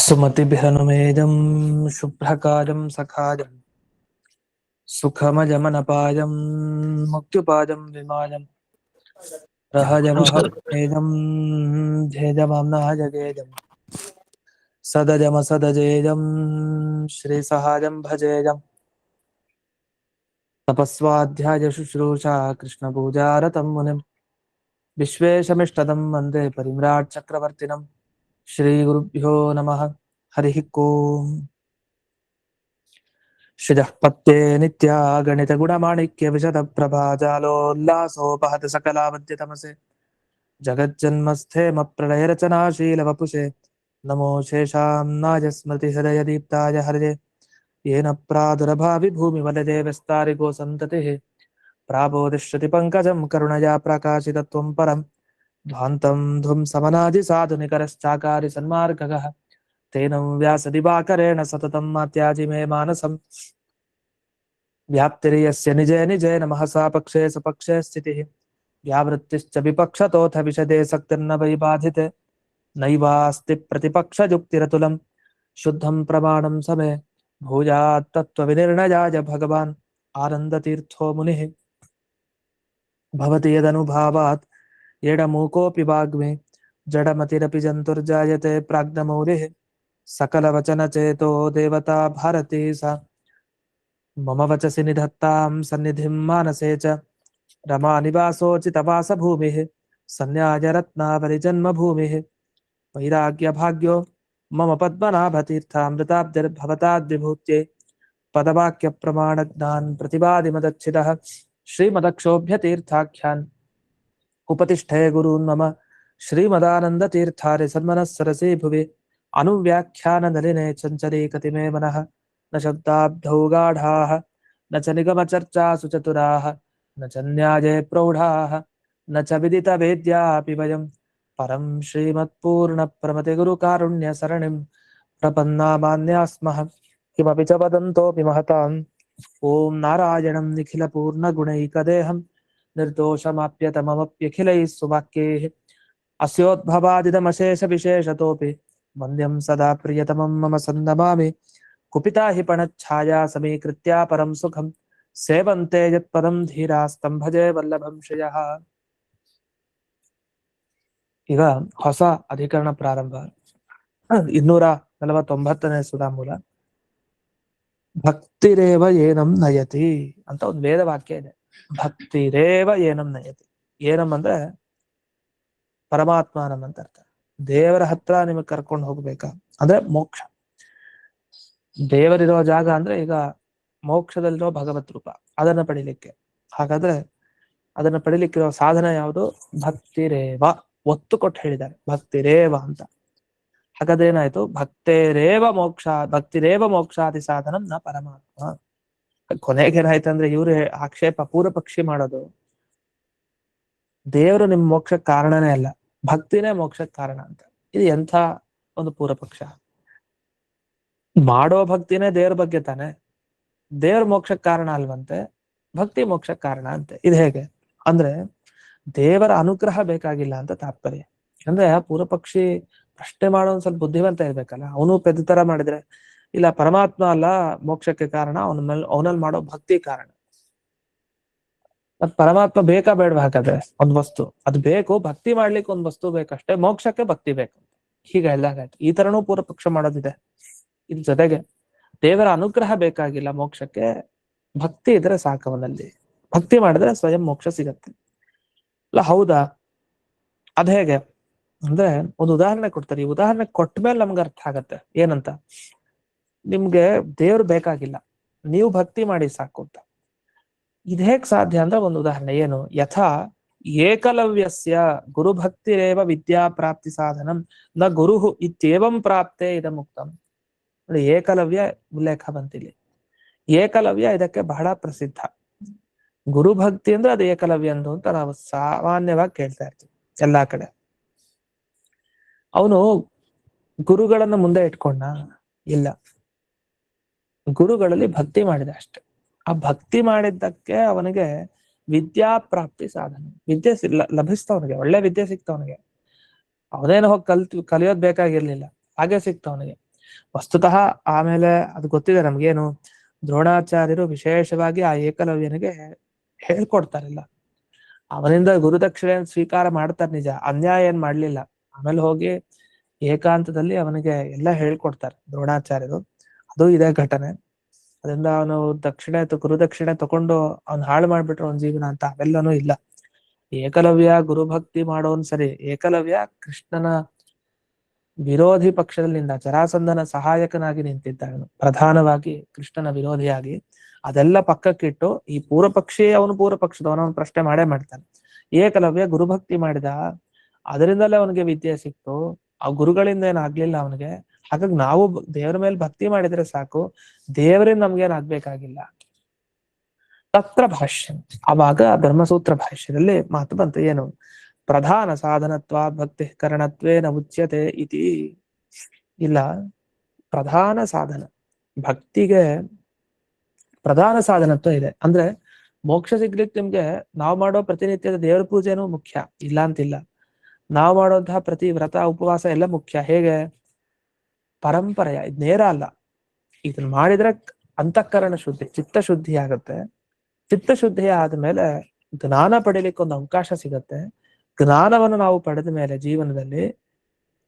सुमतिभिरनुमेदं शुभ्रकाजं सखाजं सुखमजमनपाजं मुक्त्युपाजं विमाजं रहजमहमेदं धेजमाम्नाजगेजं सदजमसदजेजं श्रीसहाजं भजेजं तपस्वाध्याय शुश्रूषा कृष्णपूजारतं मुनिं विश्वेशमिष्टदं वन्दे परिम्राट् चक्रवर्तिनं श्रीगुरुभ्यो नमः हरिः ओम् श्रियःपत्ते नित्या गणितगुणमाणिक्य विशदप्रभाजालोल्लासोपहत सकलावद्यतमसे जगज्जन्मस्थेमप्रलयरचनाशीलवपुषे नमो शेषाम्नाय स्मृतिहृदयदीप्ताय हरये येन प्रादुरभाविभूमिवलये विस्तारिगो सन्ततिः प्राबोधिश्रुतिपङ्कजं करुणया प्रकाशितत्वं परं ध्वान्तं धुंसमनादिसाधुनिकरश्चाकारि सन्मार्गगः तेन व्यासदिवाकरेण सततं मात्याजि मे मानसं व्याप्तिर्यस्य निजे निजे नमः सा पक्षे सपक्षे स्थितिः व्यावृत्तिश्च विपक्षतोऽथ विशदे सक्तिर्न वै बाधिते नैवास्ति प्रतिपक्षजुक्तिरतुलं शुद्धं प्रमाणं समे भूयात् तत्त्वविनिर्णयाय भगवान् आनन्दतीर्थो मुनिः भवति यदनुभावात् एडमूकोऽपि वाग्मे जडमतिरपि जन्तुर्जायते प्राज्ञमौलिः सकलवचनचेतो देवता भारती सा मम वचसि निधत्तां सन्निधिं मानसे च रमानिवासोचितवासभूमिः सन्न्यायरत्नावलिजन्मभूमिः वैराग्यभाग्यो मम पद्मनाभतीर्थामृताब्धिर्भवताद्विभूत्यै पदवाक्यप्रमाणज्ञान् प्रतिपादिमदच्छिदः श्रीमदक्षोभ्यतीर्थाख्यान् उपतिष्ठे गुरून् मम श्रीमदानन्दतीर्थारि सन्मनः सरसि भुवि अनुव्याख्याननलिने चञ्चरीकतिमे मनः न शब्दाब्धौ गाढाः न च निगमचर्चासु चतुराः न च न्याये प्रौढाः न च विदितवेद्यापि वयं परं श्रीमत्पूर्णप्रमतिगुरुकारुण्यसरणिं प्रपन्नामान्यास्मः किमपि च वदन्तोऽपि महताम् ॐ नारायणं निखिलपूर्णगुणैकदेहं निर्दोषमाप्यतममप्यखिलैः सुवाक्यैः अस्योद्भवादिदमशेषविशेषतोऽपि वन्द्यं सदा प्रियतमं मम सन्नमामि कुपिता हि पणच्छाया समीकृत्या परं सुखं सेवन्ते यत्पदं धीरास्तं भजे वल्लभं ಶ್ರೇಯಃ ಈಗ ಹೊಸ ಅಧಿಕರಣ ಪ್ರಾರಂಭ 249ನೇ ಸುಧಾಮೂಲ ಭಕ್ತಿರೇವ ಏನಂ ನಯತಿ ಅಂತ ಒಂದು ವೇದ ವಾಕ್ಯ ಇದೆ. ಭಕ್ತಿರೇವ ಏನಂ ನಯತಿ. ಏನಂ ಅಂದ್ರೆ ಪರಮಾತ್ಮನಂ ಅಂತ ಅರ್ಥ. ದೇವರ ಹತ್ರ ನಿಮಗೆ ಕರ್ಕೊಂಡು ಹೋಗ್ಬೇಕಾ ಅಂದ್ರೆ ಮೋಕ್ಷ. ದೇವರಿರೋ ಜಾಗ ಅಂದ್ರೆ ಈಗ ಮೋಕ್ಷದಲ್ಲಿರೋ ಭಗವತ್ ರೂಪ, ಅದನ್ನ ಪಡಿಲಿಕ್ಕೆ. ಹಾಗಾದ್ರೆ ಅದನ್ನ ಪಡಿಲಿಕ್ಕಿರೋ ಸಾಧನ ಯಾವುದು? ಭಕ್ತಿರೇವ. ಒತ್ತು ಕೊಟ್ಟು ಹೇಳಿದ್ದಾರೆ ಭಕ್ತಿರೇವ ಅಂತ. ಹಾಗಾದ್ರೆ ಏನಾಯ್ತು? ಭಕ್ತೇರೇವ ಮೋಕ್ಷ, ಭಕ್ತಿರೇವ ಮೋಕ್ಷಾದಿ ಸಾಧನಂ ನ ಪರಮಾತ್ಮ. ಕೊನೆಗೆ ಏನಾಯ್ತು ಅಂದ್ರೆ ಇವ್ರು ಆಕ್ಷೇಪ ಪೂರ್ವ ಪಕ್ಷಿ ಮಾಡೋದು, ದೇವರು ನಿಮ್ ಮೋಕ್ಷಕ್ಕೆ ಕಾರಣನೇ ಅಲ್ಲ, ಭಕ್ತಿನೇ ಮೋಕ್ಷಕ್ಕೆ ಕಾರಣ ಅಂತ. ಇದು ಎಂಥ ಒಂದು ಪೂರ್ವ ಪಕ್ಷ. ಮಾಡೋ ಭಕ್ತಿನೇ ದೇವ್ರ ಬಗ್ಗೆ ತಾನೆ, ದೇವ್ರ ಮೋಕ್ಷಕ್ಕೆ ಕಾರಣ ಅಲ್ವಂತೆ, ಭಕ್ತಿ ಮೋಕ್ಷಕ್ಕೆ ಕಾರಣ ಅಂತೆ. ಇದು ಹೇಗೆ ಅಂದ್ರೆ ದೇವರ ಅನುಗ್ರಹ ಬೇಕಾಗಿಲ್ಲ ಅಂತ ತಾತ್ಪರ್ಯ. ಅಂದ್ರೆ ಪೂರ್ವ ಪಕ್ಷಿ ಪ್ರಶ್ನೆ ಮಾಡೋ ಒಂದ್ ಸ್ವಲ್ಪ ಬುದ್ಧಿವಂತ ಇರ್ಬೇಕಲ್ಲ. ಅವನು ಪೆದ್ದ ತರ ಮಾಡಿದ್ರೆ ಇಲ್ಲ ಪರಮಾತ್ಮ ಅಲ್ಲ ಮೋಕ್ಷಕ್ಕೆ ಕಾರಣ, ಅವನಲ್ಲಿ ಮಾಡೋ ಭಕ್ತಿ ಕಾರಣ. ಮತ್ ಪರಮಾತ್ಮ ಬೇಕಾ ಬೇಡವಾ? ಹಾಗಾದ್ರೆ ಒಂದ್ ವಸ್ತು ಅದು ಬೇಕು, ಭಕ್ತಿ ಮಾಡ್ಲಿಕ್ಕೆ ಒಂದ್ ವಸ್ತು ಬೇಕಷ್ಟೇ, ಮೋಕ್ಷಕ್ಕೆ ಭಕ್ತಿ ಬೇಕು. ಹೀಗೆ ಎಲ್ಲಾಗಾಯ್ತು. ಈ ತರನೂ ಪೂರ್ವ ಪಕ್ಷ ಮಾಡೋದಿದೆ. ಇದ್ರ ಜೊತೆಗೆ ದೇವರ ಅನುಗ್ರಹ ಬೇಕಾಗಿಲ್ಲ ಮೋಕ್ಷಕ್ಕೆ, ಭಕ್ತಿ ಇದ್ರೆ ಸಾಕವನಲ್ಲಿ, ಭಕ್ತಿ ಮಾಡಿದ್ರೆ ಸ್ವಯಂ ಮೋಕ್ಷ ಸಿಗತ್ತೆ. ಅಲ್ಲ ಹೌದಾ? ಅದ್ ಹೇಗೆ ಅಂದ್ರೆ ಒಂದು ಉದಾಹರಣೆ ಕೊಡ್ತಾರೆ. ಈ ಉದಾಹರಣೆ ಕೊಟ್ಟ ಮೇಲೆ ನಮ್ಗೆ ಅರ್ಥ ಆಗತ್ತೆ ಏನಂತ. ನಿಮ್ಗೆ ದೇವ್ರು ಬೇಕಾಗಿಲ್ಲ, ನೀವು ಭಕ್ತಿ ಮಾಡಿ ಸಾಕು ಅಂತ. ಇದ್ ಹೇಗ್ ಸಾಧ್ಯ ಅಂದ್ರೆ ಒಂದು ಉದಾಹರಣೆ ಏನು, ಯಥಾ ಏಕಲವ್ಯಸ್ಯ ಗುರುಭಕ್ತಿರೇವ ವಿದ್ಯಾ ಪ್ರಾಪ್ತಿ ಸಾಧನಂ ನ ಗುರುಹು ಇತ್ಯೇವಂ ಪ್ರಾಪ್ತೆ ಇದಮುಕ್ತಂ. ಏಕಲವ್ಯ ಉಲ್ಲೇಖ ಬಂತಿಲ್ಲಿ. ಏಕಲವ್ಯ ಇದಕ್ಕೆ ಬಹಳ ಪ್ರಸಿದ್ಧ. ಗುರುಭಕ್ತಿ ಅಂದ್ರೆ ಅದು ಏಕಲವ್ಯ ಅಂತ ನಾವು ಸಾಮಾನ್ಯವಾಗಿ ಕೇಳ್ತಾ ಇರ್ತೀವಿ ಎಲ್ಲಾ ಕಡೆ. ಅವನು ಗುರುಗಳನ್ನ ಮುಂದೆ ಇಟ್ಕೊಂಡ ಇಲ್ಲ, ಗುರುಗಳಲ್ಲಿ ಭಕ್ತಿ ಮಾಡಿದ ಅಷ್ಟೆ. ಆ ಭಕ್ತಿ ಮಾಡಿದ್ದಕ್ಕೆ ಅವನಿಗೆ ವಿದ್ಯಾ ಪ್ರಾಪ್ತಿ ಸಾಧನ, ವಿದ್ಯೆ ಲಭಿಸ್ತವನಿಗೆ, ಒಳ್ಳೆ ವಿದ್ಯೆ ಸಿಕ್ತವನಿಗೆ. ಅವನೇನು ಹೋಗಿ ಕಲಿಯೋದ್ ಬೇಕಾಗಿರ್ಲಿಲ್ಲ, ಹಾಗೆ ಸಿಕ್ತವನಿಗೆ. ವಸ್ತುತಃ ಆಮೇಲೆ ಅದು ಗೊತ್ತಿದೆ ನಮ್ಗೇನು, ದ್ರೋಣಾಚಾರ್ಯರು ವಿಶೇಷವಾಗಿ ಆ ಏಕಲವ್ಯನಿಗೆ ಹೇಳ್ಕೊಡ್ತಾರಿಲ್ಲ. ಅವನಿಂದ ಗುರುದಕ್ಷಿಣೆ ಸ್ವೀಕಾರ ಮಾಡ್ತಾರೆ ನಿಜ, ಅನ್ಯಾಯ ಏನ್ ಮಾಡ್ಲಿಲ್ಲ. ಆಮೇಲೆ ಹೋಗಿ ಏಕಾಂತದಲ್ಲಿ ಅವನಿಗೆ ಎಲ್ಲ ಹೇಳ್ಕೊಡ್ತಾರೆ ದ್ರೋಣಾಚಾರ್ಯರು. ಅದು ಇದೇ ಘಟನೆ. ಅದರಿಂದ ಅವನು ಗುರುದಕ್ಷಿಣೆ ತಕೊಂಡು ಅವ್ನು ಹಾಳು ಮಾಡ್ಬಿಟ್ರು ಅವನ ಜೀವನ ಅಂತ ಅವೆಲ್ಲನೂ ಇಲ್ಲ. ಏಕಲವ್ಯ ಗುರುಭಕ್ತಿ ಮಾಡೋನ್ ಸರಿ. ಏಕಲವ್ಯ ಕೃಷ್ಣನ ವಿರೋಧಿ ಪಕ್ಷದಲ್ಲಿಂದ ಜರಾಸಂಧನ ಸಹಾಯಕನಾಗಿ ನಿಂತಿದ್ದಾನು, ಪ್ರಧಾನವಾಗಿ ಕೃಷ್ಣನ ವಿರೋಧಿಯಾಗಿ. ಅದೆಲ್ಲ ಪಕ್ಕಕ್ಕಿಟ್ಟು ಈ ಪೂರ್ವ ಪಕ್ಷಿ ಅವನು ಪೂರ್ವ ಪಕ್ಷದವನು ಪ್ರಶ್ನೆ ಮಾಡೇ ಮಾಡ್ತಾನೆ. ಏಕಲವ್ಯ ಗುರುಭಕ್ತಿ ಮಾಡಿದ, ಅದರಿಂದಲೇ ಅವನಿಗೆ ವಿದ್ಯೆ ಸಿಕ್ತು. ಆ ಗುರುಗಳಿಂದ ಏನಾಗ್ಲಿಲ್ಲ ಅವನಿಗೆ. ಹಾಗಾಗಿ ನಾವು ದೇವರ ಮೇಲೆ ಭಕ್ತಿ ಮಾಡಿದ್ರೆ ಸಾಕು, ದೇವರಿಂದ ನಮ್ಗೇನ್ ಆಗ್ಬೇಕಾಗಿಲ್ಲ. ತತ್ರ ಭಾಷ್ಯ, ಆವಾಗ ಬ್ರಹ್ಮಸೂತ್ರ ಭಾಷ್ಯದಲ್ಲಿ ಮಾತು ಬಂತು ಏನು, ಪ್ರಧಾನ ಸಾಧನತ್ವ ಭಕ್ತಿ ಕರಣತ್ವೇನ ಉಚ್ಯತೆ ಇತಿ. ಇಲ್ಲ, ಪ್ರಧಾನ ಸಾಧನ ಭಕ್ತಿಗೆ ಪ್ರಧಾನ ಸಾಧನತ್ವ ಇದೆ. ಅಂದ್ರೆ ಮೋಕ್ಷ ಸಿಗ್ಲಿಕ್ಕೆ ನಿಮ್ಗೆ ನಾವು ಮಾಡೋ ಪ್ರತಿನಿತ್ಯದ ದೇವರ ಪೂಜೆನೂ ಮುಖ್ಯ, ಇಲ್ಲ ಅಂತಿಲ್ಲ. ನಾವು ಮಾಡೋಂತಹ ಪ್ರತಿ ವ್ರತ ಉಪವಾಸ ಎಲ್ಲ ಮುಖ್ಯ. ಹೇಗೆ ಪರಂಪರೆಯ, ಇದು ನೇರ ಅಲ್ಲ. ಇದನ್ನ ಮಾಡಿದ್ರೆ ಅಂತಃಕರಣ ಶುದ್ಧಿ, ಚಿತ್ತ ಶುದ್ಧಿ ಆಗತ್ತೆ. ಚಿತ್ತ ಶುದ್ಧಿ ಆದ್ಮೇಲೆ ಜ್ಞಾನ ಪಡೀಲಿಕ್ಕೆ ಒಂದು ಅವಕಾಶ ಸಿಗತ್ತೆ. ಜ್ಞಾನವನ್ನು ನಾವು ಪಡೆದ ಮೇಲೆ ಜೀವನದಲ್ಲಿ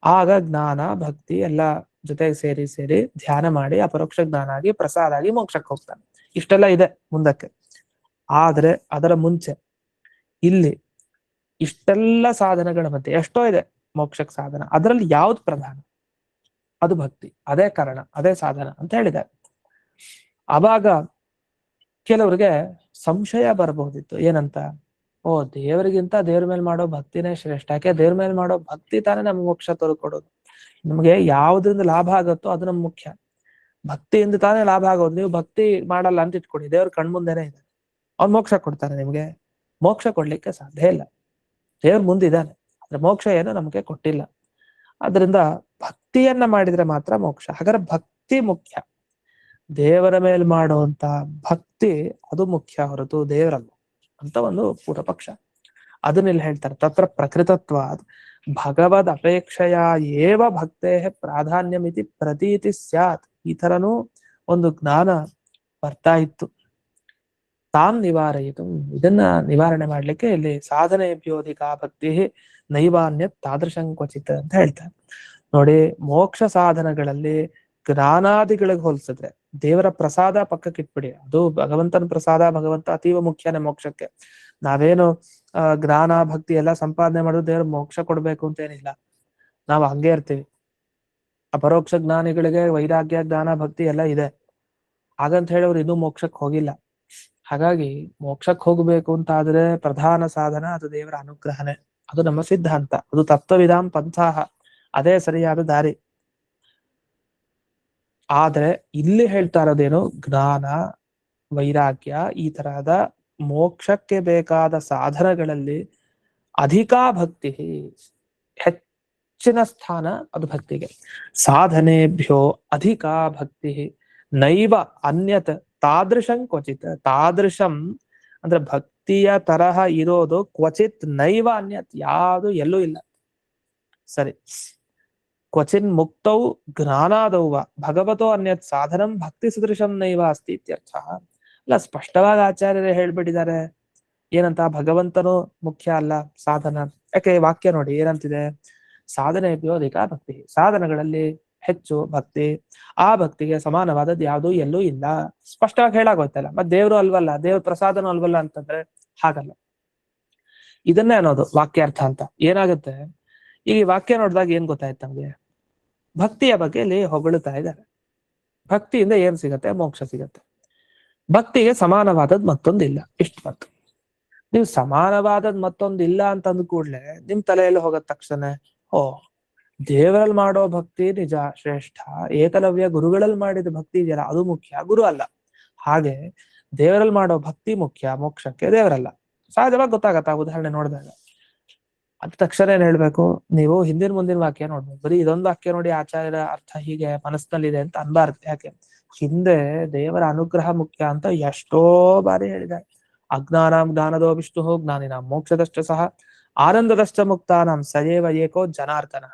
ಆಗ ಜ್ಞಾನ ಭಕ್ತಿ ಎಲ್ಲ ಜೊತೆಗೆ ಸೇರಿ ಧ್ಯಾನ ಮಾಡಿ ಅಪರೋಕ್ಷ ಜ್ಞಾನ ಆಗಿ ಪ್ರಸಾದ ಆಗಿ ಮೋಕ್ಷಕ್ಕೆ ಹೋಗ್ತಾನೆ. ಇಷ್ಟೆಲ್ಲ ಇದೆ ಮುಂದಕ್ಕೆ. ಆದ್ರೆ ಅದರ ಮುಂಚೆ ಇಲ್ಲಿ ಇಷ್ಟೆಲ್ಲ ಸಾಧನಗಳ ಮಧ್ಯೆ ಎಷ್ಟೋ ಇದೆ ಮೋಕ್ಷಕ್ಕೆ ಸಾಧನ, ಅದರಲ್ಲಿ ಯಾವ್ದು ಪ್ರಧಾನ? ಅದು ಭಕ್ತಿ, ಅದೇ ಕಾರಣ, ಅದೇ ಸಾಧನ ಅಂತ ಹೇಳಿದ್ದಾರೆ. ಆವಾಗ ಕೆಲವ್ರಿಗೆ ಸಂಶಯ ಬರಬಹುದಿತ್ತು. ಏನಂತ, ಓ ದೇವರಿಗಿಂತ ದೇವ್ರ ಮೇಲೆ ಮಾಡೋ ಭಕ್ತಿನೇ ಶ್ರೇಷ್ಠ. ಯಾಕೆ ದೇವ್ರ ಮೇಲೆ ಮಾಡೋ ಭಕ್ತಿ ತಾನೇ ನಮ್ಗೆ ಮೋಕ್ಷ ತೋರ್ಕೊಡೋದು. ನಮ್ಗೆ ಯಾವ್ದ್ರಿಂದ ಲಾಭ ಆಗತ್ತೋ ಅದು ನಮ್ಗೆ ಮುಖ್ಯ. ಭಕ್ತಿಯಿಂದ ತಾನೇ ಲಾಭ ಆಗೋದು. ನೀವು ಭಕ್ತಿ ಮಾಡಲ್ಲ ಅಂತ ಇಟ್ಕೊಡಿ, ದೇವ್ರ ಕಣ್ಮುಂದೆನೇ ಇದೆ, ಅವ್ನು ಮೋಕ್ಷ ಕೊಡ್ತಾನೆ ನಿಮ್ಗೆ? ಮೋಕ್ಷ ಕೊಡ್ಲಿಕ್ಕೆ ಸಾಧ್ಯ ಇಲ್ಲ. ದೇವ್ರ ಮುಂದಿದ್ದಾನೆ, ಆದ್ರೆ ಮೋಕ್ಷ ಏನು ನಮ್ಗೆ ಕೊಟ್ಟಿಲ್ಲ. ಅದರಿಂದ ಭಕ್ತಿಯನ್ನ ಮಾಡಿದ್ರೆ ಮಾತ್ರ ಮೋಕ್ಷ. ಹಾಗಾದ್ರೆ ಭಕ್ತಿ ಮುಖ್ಯ, ದೇವರ ಮೇಲೆ ಮಾಡುವಂತ ಭಕ್ತಿ ಅದು ಮುಖ್ಯ ಹೊರತು ದೇವರಲ್ಲ ಅಂತ ಒಂದು ಪೂರ್ವ ಪಕ್ಷ. ಅದನ್ನೆಲ್ಲ ಹೇಳ್ತಾರೆ. ತತ್ರ ಪ್ರಕೃತತ್ವ ಭಗವದ್ ಅಪೇಕ್ಷೆಯ ಏವ ಭಕ್ತೇ ಪ್ರಾಧಾನ್ಯಮಿತಿ ಪ್ರತೀತಿ ಸ್ಯಾತ್. ಈ ತರನೂ ಒಂದು ಜ್ಞಾನ ಬರ್ತಾ ಇತ್ತು. ತಾನ್ ನಿವಾರಯಿತು, ಇದನ್ನ ನಿವಾರಣೆ ಮಾಡ್ಲಿಕ್ಕೆ ಇಲ್ಲಿ ಸಾಧನೆಭ್ಯೋಧಿಕ ಭಕ್ತಿ ನೈವಾನ್ಯತ್ ತಾದೃಶಂ ಕ್ವಚಿತ್ ಅಂತ ಹೇಳ್ತಾರೆ. ನೋಡಿ, ಮೋಕ್ಷ ಸಾಧನಗಳಲ್ಲಿ ಜ್ಞಾನಾದಿಗಳಿಗೆ ಹೋಲಿಸಿದ್ರೆ ದೇವರ ಪ್ರಸಾದ ಪಕ್ಕಕ್ಕಿಟ್ಬಿಡಿ, ಅದು ಭಗವಂತನ ಪ್ರಸಾದ, ಭಗವಂತ ಅತೀವ ಮುಖ್ಯನೇ ಮೋಕ್ಷಕ್ಕೆ. ನಾವೇನು ಜ್ಞಾನ ಭಕ್ತಿ ಎಲ್ಲ ಸಂಪಾದನೆ ಮಾಡೋದು ದೇವ್ರ ಮೋಕ್ಷ ಕೊಡ್ಬೇಕು ಅಂತ ಏನಿಲ್ಲ, ನಾವು ಹಂಗೆ ಇರ್ತೀವಿ. ಅಪರೋಕ್ಷ ಜ್ಞಾನಿಗಳಿಗೆ ವೈರಾಗ್ಯ ಜ್ಞಾನ ಭಕ್ತಿ ಎಲ್ಲ ಇದೆ, ಹಾಗಂತ ಹೇಳಿ ಅವ್ರು ಇನ್ನೂ ಮೋಕ್ಷಕ್ಕೆ ಹೋಗಿಲ್ಲ. ಹಾಗಾಗಿ ಮೋಕ್ಷಕ್ಕೆ ಹೋಗ್ಬೇಕು ಅಂತ ಆದ್ರೆ ಪ್ರಧಾನ ಸಾಧನ ಅದು ದೇವರ ಅನುಗ್ರಹನೇ. ಅದು ನಮ್ಮ ಸಿದ್ಧಾಂತ, ಅದು ತತ್ವವಿಧಾಂ ಪಂಥಾಹ, ಅದೇ ಸರಿಯಾದ ದಾರಿ. ಆದ್ರೆ ಇಲ್ಲಿ ಹೇಳ್ತಾ ಇರೋದೇನು, ಜ್ಞಾನ ವೈರಾಗ್ಯ ಈ ತರಹದ ಮೋಕ್ಷಕ್ಕೆ ಬೇಕಾದ ಸಾಧನಗಳಲ್ಲಿ ಅಧಿಕಾ ಭಕ್ತಿ, ಹೆಚ್ಚಿನ ಸ್ಥಾನ ಅದು ಭಕ್ತಿಗೆ. ಸಾಧನೆಭ್ಯೋ ಅಧಿಕಾ ಭಕ್ತಿ ನೈವ ಅನ್ಯತ್ ತಾದೃಶಂ ಕ್ವಚಿತ್. ತಾದೃಶಂ ಅಂದ್ರೆ ಭಕ್ತಿಯ ತರಹ ಇರೋದು ಕ್ವಚಿತ್, ನೈವ ಅನ್ಯತ್ ಯಾವುದು ಎಲ್ಲೂ ಇಲ್ಲ. ಸರಿ, ಕ್ವಚಿನ್ ಮುಕ್ತೌ ಜ್ಞಾನಾದೌವ ಭಗವತೋ ಅನ್ಯತ್ ಸಾಧನಂ ಭಕ್ತಿ ಸದೃಶಂ ನೈವ ಅಸ್ತಿ ಇತ್ಯರ್ಥ. ಅಲ್ಲ, ಸ್ಪಷ್ಟವಾಗಿ ಆಚಾರ್ಯರೇ ಹೇಳ್ಬಿಟ್ಟಿದ್ದಾರೆ. ಏನಂತ, ಭಗವಂತನು ಮುಖ್ಯ ಅಲ್ಲ ಸಾಧನ. ಯಾಕೆ ವಾಕ್ಯ ನೋಡಿ ಏನಂತಿದೆ, ಸಾಧನೆಭ್ಯೋ ಅಧಿಕ ಭಕ್ತಿ, ಸಾಧನಗಳಲ್ಲಿ ಹೆಚ್ಚು ಭಕ್ತಿ, ಆ ಭಕ್ತಿಗೆ ಸಮಾನವಾದದ್ದು ಯಾವುದು ಎಲ್ಲೂ ಇಲ್ಲ. ಸ್ಪಷ್ಟವಾಗಿ ಹೇಳಾಗೋಯ್ತಲ್ಲ. ಮತ್ತೆ ದೇವ್ರು ಅಲ್ವಲ್ಲ, ದೇವ್ರ ಪ್ರಸಾದನೂ ಅಲ್ವಲ್ಲ ಅಂತಂದ್ರೆ ಹಾಗಲ್ಲ. ಇದನ್ನೇ ಅನ್ನೋದು ವಾಕ್ಯಾರ್ಥ ಅಂತ. ಏನಾಗುತ್ತೆ, ಈಗ ಈ ವಾಕ್ಯ ನೋಡಿದಾಗ ಏನ್ ಗೊತ್ತಾಯ್ತು ನಮ್ಗೆ, ಭಕ್ತಿಯ ಬಗ್ಗೆ ಇಲ್ಲಿ ಹೊಗಳುತ್ತಾ ಇದ್ದಾರೆ. ಭಕ್ತಿಯಿಂದ ಏನ್ ಸಿಗತ್ತೆ, ಮೋಕ್ಷ ಸಿಗತ್ತೆ. ಭಕ್ತಿಗೆ ಸಮಾನವಾದದ್ ಮತ್ತೊಂದಿಲ್ಲ, ಇಷ್ಟು ಬಂತು. ನೀವು ಸಮಾನವಾದದ್ ಮತ್ತೊಂದಿಲ್ಲ ಅಂತ ಅಂದ ಕೂಡ್ಲೆ ನಿಮ್ ತಲೆಯಲ್ಲಿ ಹೋಗದ ತಕ್ಷಣ, ಓ ದೇವರಲ್ಲಿ ಮಾಡೋ ಭಕ್ತಿ ನಿಜ ಶ್ರೇಷ್ಠ, ಏಕಲವ್ಯ ಗುರುಗಳಲ್ಲಿ ಮಾಡಿದ ಭಕ್ತಿ ಇದೆಯಲ್ಲ ಅದು ಮುಖ್ಯ, ಗುರು ಅಲ್ಲ. ಹಾಗೆ ದೇವರಲ್ಲಿ ಮಾಡೋ ಭಕ್ತಿ ಮುಖ್ಯ, ಮೋಕ್ಷಕ್ಕೆ ದೇವರಲ್ಲ. ಸಹಜವಾಗಿ ಗೊತ್ತಾಗತ್ತ ಉದಾಹರಣೆ ನೋಡಿದಾಗ. ಅದ ತಕ್ಷಣ ಏನ್ ಹೇಳ್ಬೇಕು, ನೀವು ಹಿಂದಿನ ಮುಂದಿನ ವಾಕ್ಯ ನೋಡ್ಬೇಕು. ಬರೀ ಇದೊಂದು ವಾಕ್ಯ ನೋಡಿ ಆಚಾರ್ಯರ ಅರ್ಥ ಹೀಗೆ ಮನಸ್ಸಿನಲ್ಲಿದೆ ಅಂತ ಅನ್ಬಾರ್ದು. ಯಾಕೆ, ಹಿಂದೆ ದೇವರ ಅನುಗ್ರಹ ಮುಖ್ಯ ಅಂತ ಎಷ್ಟೋ ಬಾರಿ ಹೇಳಿದ್ದಾರೆ. ಅಜ್ಞಾನಾಂ ಜ್ಞಾನದೋ ವಿಷ್ಣು ಜ್ಞಾನಿನಾಂ ಮೋಕ್ಷದಶ್ಚ ಸಹ ಆನಂದದಶ್ಚ ಮುಕ್ತಾನಾಂ ಸಯೇವ ಏಕೋ ಜನಾರ್ದನ,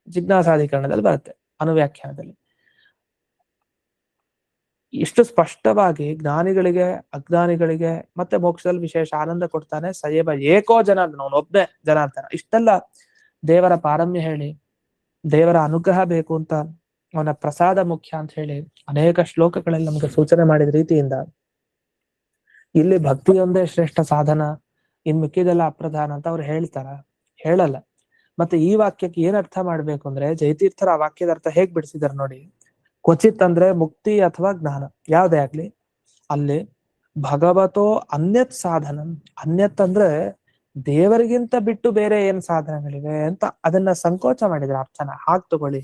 ಜಿಜ್ಞಾಸಾಧಿಕರಣದಲ್ಲಿ ಬರುತ್ತೆ. ಅನುವ್ಯಾಖ್ಯಾನದಲ್ಲಿ. ಇಷ್ಟು ಸ್ಪಷ್ಟವಾಗಿ ಜ್ಞಾನಿಗಳಿಗೆ ಅಜ್ಞಾನಿಗಳಿಗೆ ಮತ್ತೆ ಮೋಕ್ಷದಲ್ಲಿ ವಿಶೇಷ ಆನಂದ ಕೊಡ್ತಾನೆ ಸಯೇವ ಏಕೋ ಜನಾರ್ದನ, ಅವನೊಬ್ಬನೇ ಜನಾರ್ದನ. ಇಷ್ಟೆಲ್ಲ ದೇವರ ಪಾರಮ್ಯ ಹೇಳಿ, ದೇವರ ಅನುಗ್ರಹ ಬೇಕು ಅಂತ, ಅವನ ಪ್ರಸಾದ ಮುಖ್ಯ ಅಂತ ಹೇಳಿ ಅನೇಕ ಶ್ಲೋಕಗಳಲ್ಲಿ ನಮಗೆ ಸೂಚನೆ ಮಾಡಿದ ರೀತಿಯಿಂದ ಇಲ್ಲಿ ಭಕ್ತಿಯೊಂದೇ ಶ್ರೇಷ್ಠ ಸಾಧನ, ಇನ್ ಮಿಕ್ಕಿದೆಲ್ಲ ಅಪ್ರಧಾನ ಅಂತ ಅವ್ರು ಹೇಳ್ತಾರ? ಹೇಳಲ್ಲ. ಮತ್ತೆ ಈ ವಾಕ್ಯಕ್ಕೆ ಏನ್ ಅರ್ಥ ಮಾಡ್ಬೇಕು ಅಂದ್ರೆ, ಜಯತೀರ್ಥರ ಆ ವಾಕ್ಯದ ಅರ್ಥ ಹೇಗ್ ಬಿಡಿಸಿದಾರೆ ನೋಡಿ. ಕ್ವಚಿತ್ ಅಂದ್ರೆ ಮುಕ್ತಿ ಅಥವಾ ಜ್ಞಾನ ಯಾವ್ದೇ ಆಗ್ಲಿ, ಅಲ್ಲಿ ಭಗವತೋ ಅನ್ಯತ್ ಸಾಧನ, ಅನ್ಯತ್ ಅಂದ್ರೆ ದೇವರಿಗಿಂತ ಬಿಟ್ಟು ಬೇರೆ ಏನ್ ಸಾಧನಗಳಿವೆ ಅಂತ ಅದನ್ನ ಸಂಕೋಚ ಮಾಡಿದ್ರೆ ಅರ್ಥನ ಹಾಗೆ ತಗೊಳ್ಳಿ.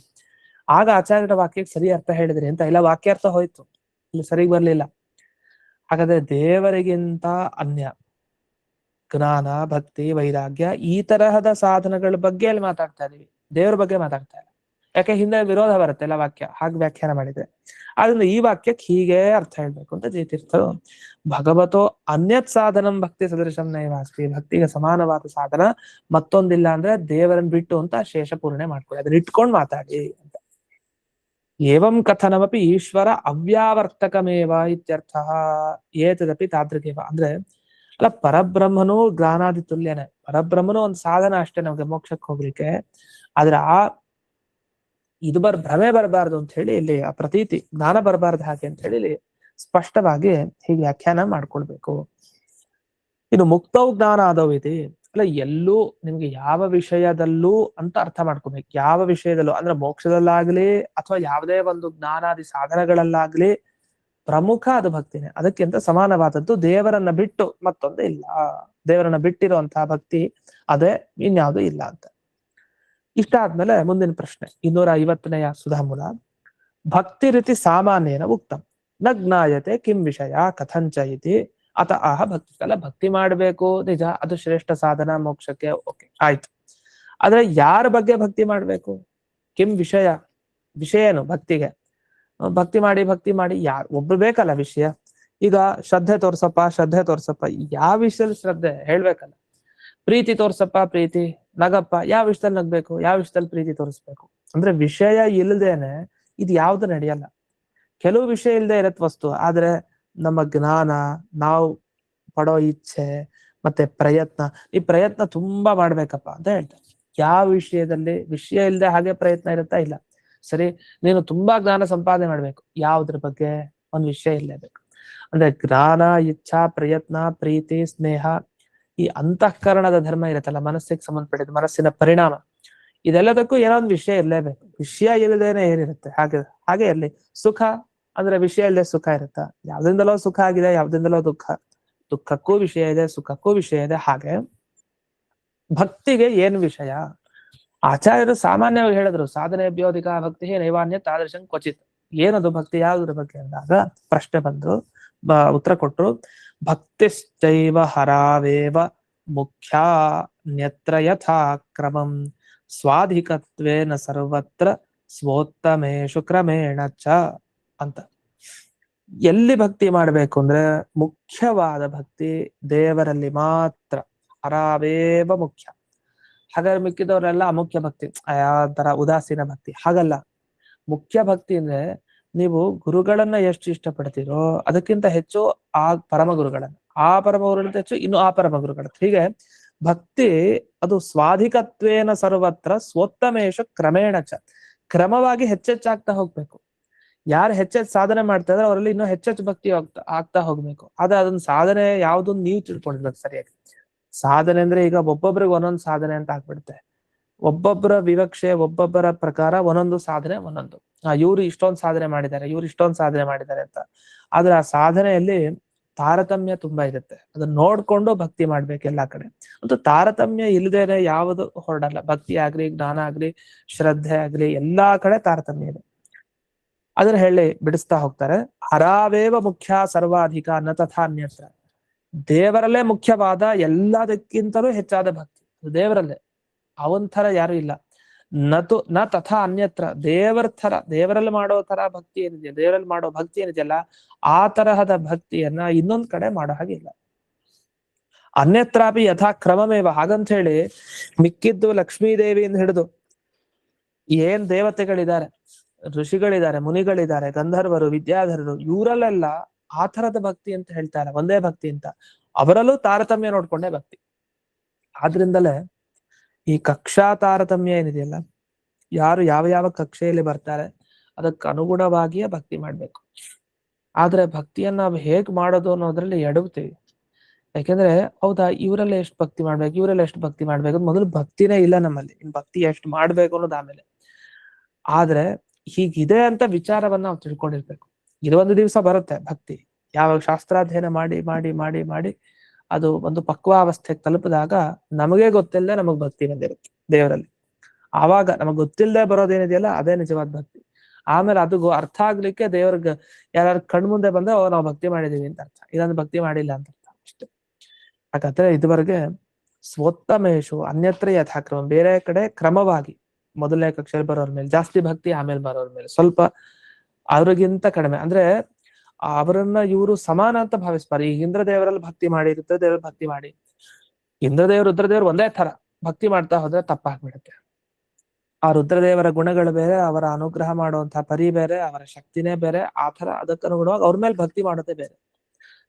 ಆಗ ಆಚಾರ್ಯರ ವಾಕ್ಯಕ್ಕೆ ಸರಿ ಅರ್ಥ ಹೇಳಿದ್ರಿ ಅಂತ. ಇಲ್ಲ ವಾಕ್ಯಾರ್ಥ ಹೋಯ್ತು, ಇಲ್ಲಿ ಸರಿಗ್ ಬರ್ಲಿಲ್ಲ. ಹಾಗಾದ್ರೆ ದೇವರಿಗಿಂತ ಅನ್ಯ ಜ್ಞಾನ ಭಕ್ತಿ ವೈರಾಗ್ಯ ಈ ತರಹದ ಸಾಧನಗಳ ಬಗ್ಗೆ ಅಲ್ಲಿ ಮಾತಾಡ್ತಾ ಇದೀವಿ, ದೇವ್ರ ಬಗ್ಗೆ ಮಾತಾಡ್ತಾ ಇಲ್ಲ. ಯಾಕೆ ಹಿಂದೆ ವಿರೋಧ ಬರುತ್ತೆ ಎಲ್ಲ ವಾಕ್ಯ ಹಾಗೆ ವ್ಯಾಖ್ಯಾನ ಮಾಡಿದ್ರೆ. ಆದ್ರಿಂದ ಈ ವಾಕ್ಯಕ್ಕೆ ಹೀಗೆ ಅರ್ಥ ಹೇಳ್ಬೇಕು ಅಂತ ಜಯತೀರ್ಥರು ಭಗವತೋ ಅನ್ಯತ್ ಸಾಧನಂ ಭಕ್ತಿ ಸದೃಶಂ ನೈವಾಸ್ತಿ, ಭಕ್ತಿಗೆ ಸಮಾನವಾದ ಸಾಧನ ಮತ್ತೊಂದಿಲ್ಲ ಅಂದ್ರೆ ದೇವರನ್ನ ಬಿಟ್ಟು ಅಂತ ಶೇಷ ಪೂರ್ಣೆ ಮಾಡ್ಕೊಳ್ಳಿ, ಅದನ್ನ ಇಟ್ಕೊಂಡು ಮಾತಾಡಿ ಅಂತ. ಏವಂ ಕಥನಮಪಿ ಈಶ್ವರ ಅವ್ಯಾವರ್ತಕಮೇವ ಇತ್ಯರ್ಥ ಏತದಪಿ ತಾದೃಗೇವ. ಅಂದ್ರೆ ಅಲ್ಲ, ಪರಬ್ರಹ್ಮನು ಜ್ಞಾನಾದಿ ತುಲ್ಯನೇ, ಪರಬ್ರಹ್ಮನು ಒಂದು ಸಾಧನ ಅಷ್ಟೇ ನಮ್ಗೆ ಮೋಕ್ಷಕ್ಕೆ ಹೋಗ್ಲಿಕ್ಕೆ. ಆದ್ರೆ ಇದು ಭ್ರಮೆ ಬರಬಾರ್ದು ಅಂತ ಹೇಳಿ ಇಲ್ಲಿ ಆ ಪ್ರತೀತಿ ಜ್ಞಾನ ಬರಬಾರ್ದು ಹಾಗೆ ಅಂತ ಹೇಳಿ ಇಲ್ಲಿ ಸ್ಪಷ್ಟವಾಗಿ ಹೀಗೆ ವ್ಯಾಖ್ಯಾನ ಮಾಡ್ಕೊಳ್ಬೇಕು. ಇನ್ನು ಮುಕ್ತೌ ಜ್ಞಾನ ಆದವು ಇದೆ ಅಲ್ಲ, ಎಲ್ಲೂ ನಿಮ್ಗೆ ಯಾವ ವಿಷಯದಲ್ಲೂ ಅಂತ ಅರ್ಥ ಮಾಡ್ಕೋಬೇಕು. ಯಾವ ವಿಷಯದಲ್ಲೂ ಅಂದ್ರೆ ಮೋಕ್ಷದಲ್ಲಾಗ್ಲಿ ಅಥವಾ ಯಾವುದೇ ಒಂದು ಜ್ಞಾನಾದಿ ಸಾಧನಗಳಲ್ಲಾಗ್ಲಿ ಪ್ರಮುಖ ಅದು ಭಕ್ತಿನೇ. ಅದಕ್ಕಿಂತ ಸಮಾನವಾದದ್ದು ದೇವರನ್ನ ಬಿಟ್ಟು ಮತ್ತೊಂದು ಇಲ್ಲ. ದೇವರನ್ನ ಬಿಟ್ಟಿರುವಂತಹ ಭಕ್ತಿ ಅದೇ, ಇನ್ಯಾವುದು ಇಲ್ಲ ಅಂತ. ಇಷ್ಟ ಆದ್ಮೇಲೆ ಮುಂದಿನ ಪ್ರಶ್ನೆ 250ನೆಯ ಸುಧಾಮೂಲ. ಭಕ್ತಿ ರೀತಿ ಸಾಮಾನ್ಯನ ಉಕ್ತಂ ನ ಜ್ಞಾಯತೆ ಕಿಂ ವಿಷಯ ಕಥಂಚ ಇತಿ ಅತ ಆಹ ಭಕ್ತಿ. ಅಲ್ಲ, ಭಕ್ತಿ ಮಾಡ್ಬೇಕು ನಿಜ, ಅದು ಶ್ರೇಷ್ಠ ಸಾಧನ ಮೋಕ್ಷಕ್ಕೆ, ಓಕೆ ಆಯ್ತು. ಆದ್ರೆ ಯಾರ ಬಗ್ಗೆ ಭಕ್ತಿ ಮಾಡ್ಬೇಕು? ಕಿಂ ವಿಷಯ, ವಿಷಯ ಏನು ಭಕ್ತಿಗೆ? ಭಕ್ತಿ ಮಾಡಿ ಯಾರು ಒಬ್ರು ಬೇಕಲ್ಲ ವಿಷಯ. ಈಗ ಶ್ರದ್ಧೆ ತೋರ್ಸಪ್ಪ, ಯಾವ ವಿಷಯದಲ್ಲಿ ಶ್ರದ್ಧೆ ಹೇಳ್ಬೇಕಲ್ಲ. ಪ್ರೀತಿ ತೋರ್ಸಪ್ಪ ಪ್ರೀತಿ, ನಗಪ್ಪ, ಯಾವ ವಿಷಯದಲ್ಲಿ ನಗ್ಬೇಕು, ಯಾವ ವಿಷಯದಲ್ಲಿ ಪ್ರೀತಿ ತೋರಿಸ್ಬೇಕು. ಅಂದ್ರೆ ವಿಷಯ ಇಲ್ದೇನೆ ಇದು ಯಾವ್ದು ನಡೆಯಲ್ಲ. ಕೆಲವು ವಿಷಯ ಇಲ್ಲದೆ ಇರತ್ ವಸ್ತು, ಆದ್ರೆ ನಮ್ಮ ಜ್ಞಾನ, ನಾವು ಪಡೋ ಇಚ್ಛೆ ಮತ್ತೆ ಪ್ರಯತ್ನ, ಈ ಪ್ರಯತ್ನ ತುಂಬಾ ಮಾಡ್ಬೇಕಪ್ಪ ಅಂತ ಹೇಳ್ತಾರೆ. ಯಾವ ವಿಷಯದಲ್ಲಿ ವಿಷಯ ಇಲ್ಲದೆ ಹಾಗೆ ಪ್ರಯತ್ನ ಇರುತ್ತಾ? ಇಲ್ಲ. ಸರಿ, ನೀನು ತುಂಬಾ ಜ್ಞಾನ ಸಂಪಾದನೆ ಮಾಡ್ಬೇಕು, ಯಾವ್ದ್ರ ಬಗ್ಗೆ? ಒಂದು ವಿಷಯ ಇರಲೇಬೇಕು. ಅಂದ್ರೆ ಜ್ಞಾನ, ಇಚ್ಛಾ, ಪ್ರಯತ್ನ, ಪ್ರೀತಿ, ಸ್ನೇಹ, ಈ ಅಂತಃಕರಣದ ಧರ್ಮ ಇರುತ್ತಲ್ಲ, ಮನಸ್ಸಿಗೆ ಸಂಬಂಧಪಟ್ಟಿದ ಮನಸ್ಸಿನ ಪರಿಣಾಮ, ಇದೆಲ್ಲದಕ್ಕೂ ಏನೋ ಒಂದು ವಿಷಯ ಇರಲೇಬೇಕು. ವಿಷಯ ಇಲ್ಲದೇನೆ ಏನಿರುತ್ತೆ? ಹಾಗೆ ಇರ್ಲಿ. ಸುಖ ಅಂದ್ರೆ ವಿಷಯ ಇಲ್ಲದೆ ಸುಖ ಇರುತ್ತಾ? ಯಾವ್ದಿಂದಲೋ ಸುಖ ಆಗಿದೆ, ಯಾವ್ದಿಂದಲೋ ದುಃಖಕ್ಕೂ ವಿಷಯ ಇದೆ, ಸುಖಕ್ಕೂ ವಿಷಯ ಇದೆ. ಹಾಗೆ ಭಕ್ತಿಗೆ ಏನು ವಿಷಯ? ಆಚಾರ್ಯರು ಸಾಮಾನ್ಯವಾಗಿ ಹೇಳಿದ್ರು, ಸಾಧನೆ ಅಭ್ಯೋಧಿಕ ಭಕ್ತಿ ನೈವಾನ್ಯ ತಾದೃಶಂ ಕ್ವಚಿತ್. ಏನದು ಭಕ್ತಿ, ಯಾವ್ದ್ರ ಬಗ್ಗೆ ಅಂದಾಗ ಪ್ರಶ್ನೆ ಬಂದು ಉತ್ತರ ಕೊಟ್ರು. ಭಕ್ತಿಶ್ಚೈವ ಹರಾವೇವ ಮುಖ್ಯ ನ್ಯತ್ರ ಯಥಾ ಕ್ರಮಂ ಸ್ವಾಧಿಕತ್ವೇನ ಸರ್ವತ್ರ ಸ್ವೋತ್ತಮೇಶು ಕ್ರಮೇಣ ಚ ಅಂತ. ಎಲ್ಲಿ ಭಕ್ತಿ ಮಾಡ್ಬೇಕು ಅಂದ್ರೆ ಮುಖ್ಯವಾದ ಭಕ್ತಿ ದೇವರಲ್ಲಿ ಮಾತ್ರ. ಹರಾವೇವ ಮುಖ್ಯ. ಹಾಗಾದ್ರೆ ಮಿಕ್ಕಿದವರೆಲ್ಲ ಅಮುಖ್ಯ ಭಕ್ತಿ, ಯಾವ ತರ ಉದಾಸೀನ ಭಕ್ತಿ. ಹಾಗಲ್ಲ. ಮುಖ್ಯ ಭಕ್ತಿ ಅಂದ್ರೆ ನೀವು ಗುರುಗಳನ್ನ ಎಷ್ಟು ಇಷ್ಟಪಡ್ತೀರೋ ಅದಕ್ಕಿಂತ ಹೆಚ್ಚು ಆ ಪರಮ ಗುರುಗಳನ್ನ, ಆ ಪರಮ ಗುರುಗಳಿಂದ ಹೆಚ್ಚು ಇನ್ನು ಆ ಪರಮ ಗುರುಗಳ. ಹೀಗೆ ಭಕ್ತಿ ಅದು ಸ್ವಾಧಿಕತ್ವೇನ ಸರ್ವತ್ರ ಸ್ವೋತ್ತಮೇಶ ಕ್ರಮೇಣ ಚ, ಕ್ರಮವಾಗಿ ಹೆಚ್ಚೆಚ್ಚಾಗ್ತಾ ಹೋಗ್ಬೇಕು. ಯಾರು ಹೆಚ್ಚೆಚ್ಚು ಸಾಧನೆ ಮಾಡ್ತಾ ಇದ್ರೆ ಅವರಲ್ಲಿ ಇನ್ನೂ ಹೆಚ್ಚೆಚ್ಚು ಭಕ್ತಿ ಆಗ್ತಾ ಹೋಗ್ಬೇಕು. ಆದ್ರೆ ಅದನ್ನ ಸಾಧನೆ ಯಾವ್ದೊಂದು ನೀವು ತಿಳ್ಕೊಂಡಿರ್ಬೇಕು ಸರಿಯಾಗಿ. ಸಾಧನೆ ಅಂದ್ರೆ ಈಗ ಒಬ್ಬೊಬ್ರಿಗೆ ಒಂದೊಂದು ಸಾಧನೆ ಅಂತ ಆಗ್ಬಿಡುತ್ತೆ. ಒಬ್ಬೊಬ್ಬರ ವಿವಕ್ಷೆ, ಒಬ್ಬೊಬ್ಬರ ಪ್ರಕಾರ ಒಂದೊಂದು ಸಾಧನೆ ಒಂದೊಂದು. ಇವ್ರು ಇಷ್ಟೊಂದು ಸಾಧನೆ ಮಾಡಿದ್ದಾರೆ, ಇವ್ರು ಇಷ್ಟೊಂದು ಸಾಧನೆ ಮಾಡಿದ್ದಾರೆ ಅಂತ. ಆದ್ರೆ ಆ ಸಾಧನೆಯಲ್ಲಿ ತಾರತಮ್ಯ ತುಂಬಾ ಇರುತ್ತೆ. ಅದನ್ನ ನೋಡ್ಕೊಂಡು ಭಕ್ತಿ ಮಾಡ್ಬೇಕು ಎಲ್ಲಾ ಕಡೆ. ಮತ್ತು ತಾರತಮ್ಯ ಇಲ್ಲದೇನೆ ಯಾವುದು ಹೊರಡಲ್ಲ. ಭಕ್ತಿ ಆಗ್ಲಿ, ಜ್ಞಾನ ಆಗ್ಲಿ, ಶ್ರದ್ಧೆ ಆಗ್ಲಿ, ಎಲ್ಲಾ ಕಡೆ ತಾರತಮ್ಯ ಇದೆ. ಅದನ್ನ ಹೇಳಿ ಬಿಡಿಸ್ತಾ ಹೋಗ್ತಾರೆ. ಹರಾವೇವ ಮುಖ್ಯ ಸರ್ವಾಧಿಕ ನ ತಥಾ ಅನ್ಯತ್ರ. ದೇವರಲ್ಲೇ ಮುಖ್ಯವಾದ, ಎಲ್ಲದಕ್ಕಿಂತಲೂ ಹೆಚ್ಚಾದ ಭಕ್ತಿ ದೇವರಲ್ಲೇ. ಅವನ್ ಥರ ಯಾರು ಇಲ್ಲ. ನ ತಥಾ ಅನ್ಯತ್ರ. ದೇವರಲ್ಲಿ ಮಾಡೋ ತರ ಭಕ್ತಿ ಏನಿದೆಯಲ್ಲ, ದೇವರಲ್ಲಿ ಮಾಡೋ ಭಕ್ತಿ ಏನಿದೆಯಲ್ಲ, ಆ ತರಹದ ಭಕ್ತಿಯನ್ನ ಇನ್ನೊಂದ್ ಕಡೆ ಮಾಡೋ ಹಾಗಿಲ್ಲ. ಅನ್ಯತ್ರಾಪಿ ಯಥಾ ಕ್ರಮಮೇವ. ಹಾಗಂತ ಹೇಳಿ ಮಿಕ್ಕಿದ್ದು ಲಕ್ಷ್ಮೀದೇವಿಯಿಂದ ಹಿಡಿದು ಏನ್ ದೇವತೆಗಳಿದ್ದಾರೆ, ಋಷಿಗಳಿದ್ದಾರೆ, ಮುನಿಗಳಿದ್ದಾರೆ, ಗಂಧರ್ವರು, ವಿದ್ಯಾಧರರು, ಇವರಲ್ಲೆಲ್ಲ ಆ ತರದ ಭಕ್ತಿ ಅಂತ ಹೇಳ್ತಾರೆ, ಒಂದೇ ಭಕ್ತಿ ಅಂತ. ಅವರಲ್ಲೂ ತಾರತಮ್ಯ ನೋಡ್ಕೊಂಡೇ ಭಕ್ತಿ. ಆದ್ರಿಂದಲೇ ಈ ಕಕ್ಷಾ ತಾರತಮ್ಯ ಏನಿದೆಯಲ್ಲ, ಯಾರು ಯಾವ ಯಾವ ಕಕ್ಷೆಯಲ್ಲಿ ಬರ್ತಾರೆ ಅದಕ್ಕೆ ಅನುಗುಣವಾಗಿಯೇ ಭಕ್ತಿ ಮಾಡ್ಬೇಕು. ಆದ್ರೆ ಭಕ್ತಿಯನ್ನ ನಾವು ಹೇಗ್ ಮಾಡೋದು ಅನ್ನೋದ್ರಲ್ಲಿ ಎಡವ್ತೀವಿ. ಯಾಕೆಂದ್ರೆ ಹೌದಾ, ಇವರೆಲ್ಲ ಎಷ್ಟು ಭಕ್ತಿ ಮಾಡ್ಬೇಕು, ಇವರೆಲ್ಲ ಎಷ್ಟು ಭಕ್ತಿ ಮಾಡ್ಬೇಕು, ಮೊದಲು ಭಕ್ತಿನೇ ಇಲ್ಲ ನಮ್ಮಲ್ಲಿ, ಇನ್ ಭಕ್ತಿ ಎಷ್ಟು ಮಾಡ್ಬೇಕು ಅನ್ನೋದು ಆಮೇಲೆ. ಆದ್ರೆ ಹೀಗಿದೆ ಅಂತ ವಿಚಾರವನ್ನ ನಾವು ತಿಳ್ಕೊಂಡಿರ್ಬೇಕು. ಇದು ಒಂದು ದಿವಸ ಬರುತ್ತೆ ಭಕ್ತಿ, ಯಾವಾಗ ಶಾಸ್ತ್ರಾಧ್ಯಯನ ಮಾಡಿ ಮಾಡಿ ಮಾಡಿ ಮಾಡಿ ಅದು ಒಂದು ಪಕ್ವಾವಸ್ಥೆಗೆ ತಲುಪಿದಾಗ ನಮಗೆ ಗೊತ್ತಿಲ್ಲದೆ ನಮಗ್ ಭಕ್ತಿ ಬಂದಿರುತ್ತೆ ದೇವರಲ್ಲಿ. ಆವಾಗ ನಮಗ್ ಗೊತ್ತಿಲ್ಲದೆ ಬರೋದೇನಿದೆಯಲ್ಲ ಅದೇ ನಿಜವಾದ ಭಕ್ತಿ. ಆಮೇಲೆ ಅದು ಅರ್ಥ ಆಗ್ಲಿಕ್ಕೆ ದೇವ್ರಿಗೆ ಯಾರು ಕಣ್ಮುಂದೆ ಬಂದ್ರೆ ನಾವು ಭಕ್ತಿ ಮಾಡಿದೀವಿ ಅಂತ ಅರ್ಥ, ಇದಂದ್ರೆ ಭಕ್ತಿ ಮಾಡಿಲ್ಲ ಅಂತ ಅರ್ಥ ಅಷ್ಟೇ. ಯಾಕಂದ್ರೆ ಇದುವರೆಗೆ ಸ್ವೋತ್ತಮೇಶು ಅನ್ಯತ್ರ ಯಥಾಕ್ರಮ, ಬೇರೆ ಕಡೆ ಕ್ರಮವಾಗಿ ಮೊದಲನೇ ಕಕ್ಷೆಯಲ್ಲಿ ಬರೋರ್ ಮೇಲೆ ಜಾಸ್ತಿ ಭಕ್ತಿ, ಆಮೇಲೆ ಬರೋರ್ ಮೇಲೆ ಸ್ವಲ್ಪ ಅವ್ರಿಗಿಂತ ಕಡಿಮೆ, ಅಂದ್ರೆ ಅವರನ್ನ ಇವರು ಸಮಾನ ಅಂತ ಭಾವಿಸ್ಬಾರ್ದು. ಈಗ ಇಂದ್ರದೇವರಲ್ಲಿ ಭಕ್ತಿ ಮಾಡಿ, ರುದ್ರದೇವರಲ್ಲಿ ಭಕ್ತಿ ಮಾಡಿ, ಇಂದ್ರದೇವರು ರುದ್ರದೇವರು ಒಂದೇ ತರ ಭಕ್ತಿ ಮಾಡ್ತಾ ಹೋದ್ರೆ ತಪ್ಪಾಗ್ಬಿಡುತ್ತೆ. ಆ ರುದ್ರದೇವರ ಗುಣಗಳು ಬೇರೆ, ಅವರ ಅನುಗ್ರಹ ಮಾಡುವಂತಹ ಪರಿ ಬೇರೆ, ಅವರ ಶಕ್ತಿನೇ ಬೇರೆ, ಆ ತರ ಅದಕ್ಕನುಗುಣವಾಗಿ ಅವ್ರ ಮೇಲೆ ಭಕ್ತಿ ಮಾಡೋದೇ ಬೇರೆ.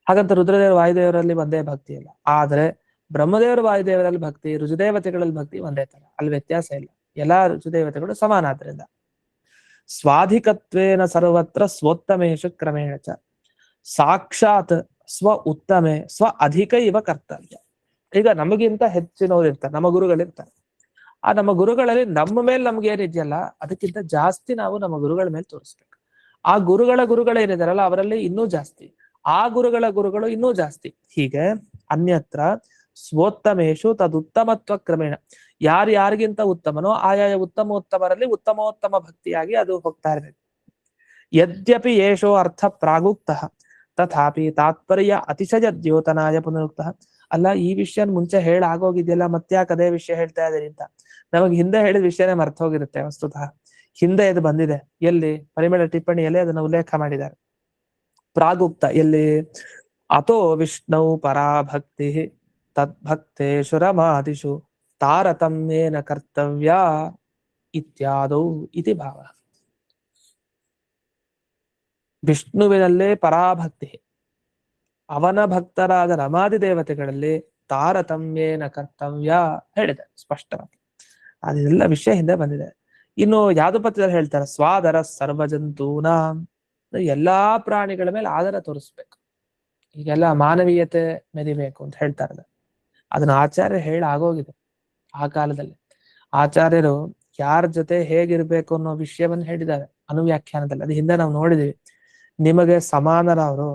ಹಾಗಂತ ರುದ್ರದೇವರು ವಾಯುದೇವರಲ್ಲಿ ಒಂದೇ ಭಕ್ತಿ ಇಲ್ಲ. ಆದ್ರೆ ಬ್ರಹ್ಮದೇವರು ವಾಯುದೇವರಲ್ಲಿ ಭಕ್ತಿ, ರುಜುದೇವತೆಗಳಲ್ಲಿ ಭಕ್ತಿ ಒಂದೇ ತರ, ಅಲ್ಲಿ ವ್ಯತ್ಯಾಸ ಇಲ್ಲ. ಎಲ್ಲಾ ರುಜುದೇವತೆಗಳು ಸಮಾನ. ಆದ್ರಿಂದ ಸ್ವಾಧಿಕತ್ವೇನ ಸರ್ವತ್ರ ಸ್ವೋತ್ತಮೇಶು ಕ್ರಮೇಣ ಚ ಸಾಕ್ಷಾತ್ ಸ್ವ ಉತ್ತಮೆ ಸ್ವ ಅಧಿಕ ಇವ ಕರ್ತವ್ಯ. ಈಗ ನಮಗಿಂತ ಹೆಚ್ಚಿನವ್ರು ಇರ್ತಾರೆ, ನಮ್ಮ ಗುರುಗಳಿರ್ತಾರೆ. ಆ ನಮ್ಮ ಗುರುಗಳಲ್ಲಿ ನಮ್ಮ ಮೇಲೆ ನಮ್ಗೆ ಏನಿದೆಯಲ್ಲ ಅದಕ್ಕಿಂತ ಜಾಸ್ತಿ ನಾವು ನಮ್ಮ ಗುರುಗಳ ಮೇಲೆ ತೋರಿಸ್ಬೇಕು. ಆ ಗುರುಗಳೇನಿದಾರಲ್ಲ ಅವರಲ್ಲಿ ಇನ್ನೂ ಜಾಸ್ತಿ, ಆ ಗುರುಗಳು ಇನ್ನೂ ಜಾಸ್ತಿ. ಹೀಗೆ ಅನ್ಯತ್ರ ಸ್ವೋತ್ತಮೇಶು ತದುತ್ತಮತ್ವ ಕ್ರಮೇಣ, ಯಾರಿಗಿಂತ ಉತ್ತಮನೋ ಆಯಾಯ ಉತ್ತಮೋತ್ತಮರಲ್ಲಿ ಉತ್ತಮೋತ್ತಮ ಭಕ್ತಿಯಾಗಿ ಅದು ಹೋಗ್ತಾ ಇರಬೇಕು. ಯದ್ಯಪಿ ಯೇಷೋ ಅರ್ಥ ಪ್ರಾಗುಕ್ತ ತಥಾಪಿ ತಾತ್ಪರ್ಯ ಅತಿಶಯ ದ್ಯೋತನಾಯ ಪುನರುಕ್ತ. ಅಲ್ಲ, ಈ ವಿಷಯ ಮುಂಚೆ ಹೇಳಾಗೋಗಿದೆಯಲ್ಲ, ಮತ್ತ್ಯಾಕೆ ಅದೇ ವಿಷಯ ಹೇಳ್ತಾ ಇದ್ದೀರಿ ಅಂತ ನಮಗೆ ಹಿಂದೆ ಹೇಳಿದ ವಿಷಯನೇ ಮರ್ತ ಹೋಗಿರುತ್ತೆ. ವಸ್ತುತಃ ಹಿಂದೆ ಇದು ಬಂದಿದೆ, ಎಲ್ಲಿ ಪರಿಮಳ ಟಿಪ್ಪಣಿಯಲ್ಲಿ ಅದನ್ನು ಉಲ್ಲೇಖ ಮಾಡಿದ್ದಾರೆ. ಪ್ರಾಗುಕ್ತ ಎಲ್ಲಿ? ಅಥೋ ವಿಷ್ಣು ಪರಾಭಕ್ತಿ ತದ್ಭಕ್ತೇಷು ರಮಾದಿಷು ತಾರತಮ್ಯೇನ ಕರ್ತವ್ಯ ಇತ್ಯಾದೌ ಇತಿ ಭಾವ. ವಿಷ್ಣುವಿನಲ್ಲೇ ಪರಾಭಕ್ತಿ, ಅವನ ಭಕ್ತರಾದ ರಮಾದಿ ದೇವತೆಗಳಲ್ಲಿ ತಾರತಮ್ಯೇನ ಕರ್ತವ್ಯ ಹೇಳಿದೆ ಸ್ಪಷ್ಟವಾಗಿ. ಅದೆಲ್ಲ ವಿಷಯ ಹಿಂದೆ ಬಂದಿದೆ. ಇನ್ನು ಯಾವ್ದು ಪತ್ರದಲ್ಲಿ ಹೇಳ್ತಾರೆ, ಸ್ವಾದರ ಸರ್ವಜಂತೂನ, ಎಲ್ಲಾ ಪ್ರಾಣಿಗಳ ಮೇಲೆ ಆದರ ತೋರಿಸ್ಬೇಕು. ಈಗೆಲ್ಲ ಮಾನವೀಯತೆ ಮೆರಿಬೇಕು ಅಂತ ಹೇಳ್ತಾರೆ. ಅದನ್ನ ಆಚಾರ್ಯ ಆಗೋಗಿದೆ ಆ ಕಾಲದಲ್ಲಿ. ಆಚಾರ್ಯರು ಯಾರ ಜೊತೆ ಹೇಗಿರ್ಬೇಕು ಅನ್ನೋ ವಿಷಯವನ್ನು ಹೇಳಿದ್ದಾರೆ ಅನುವ್ಯಾಖ್ಯಾನದಲ್ಲಿ. ಅದು ಹಿಂದೆ ನಾವು ನೋಡಿದೀವಿ. ನಿಮಗೆ ಸಮಾನರವರು,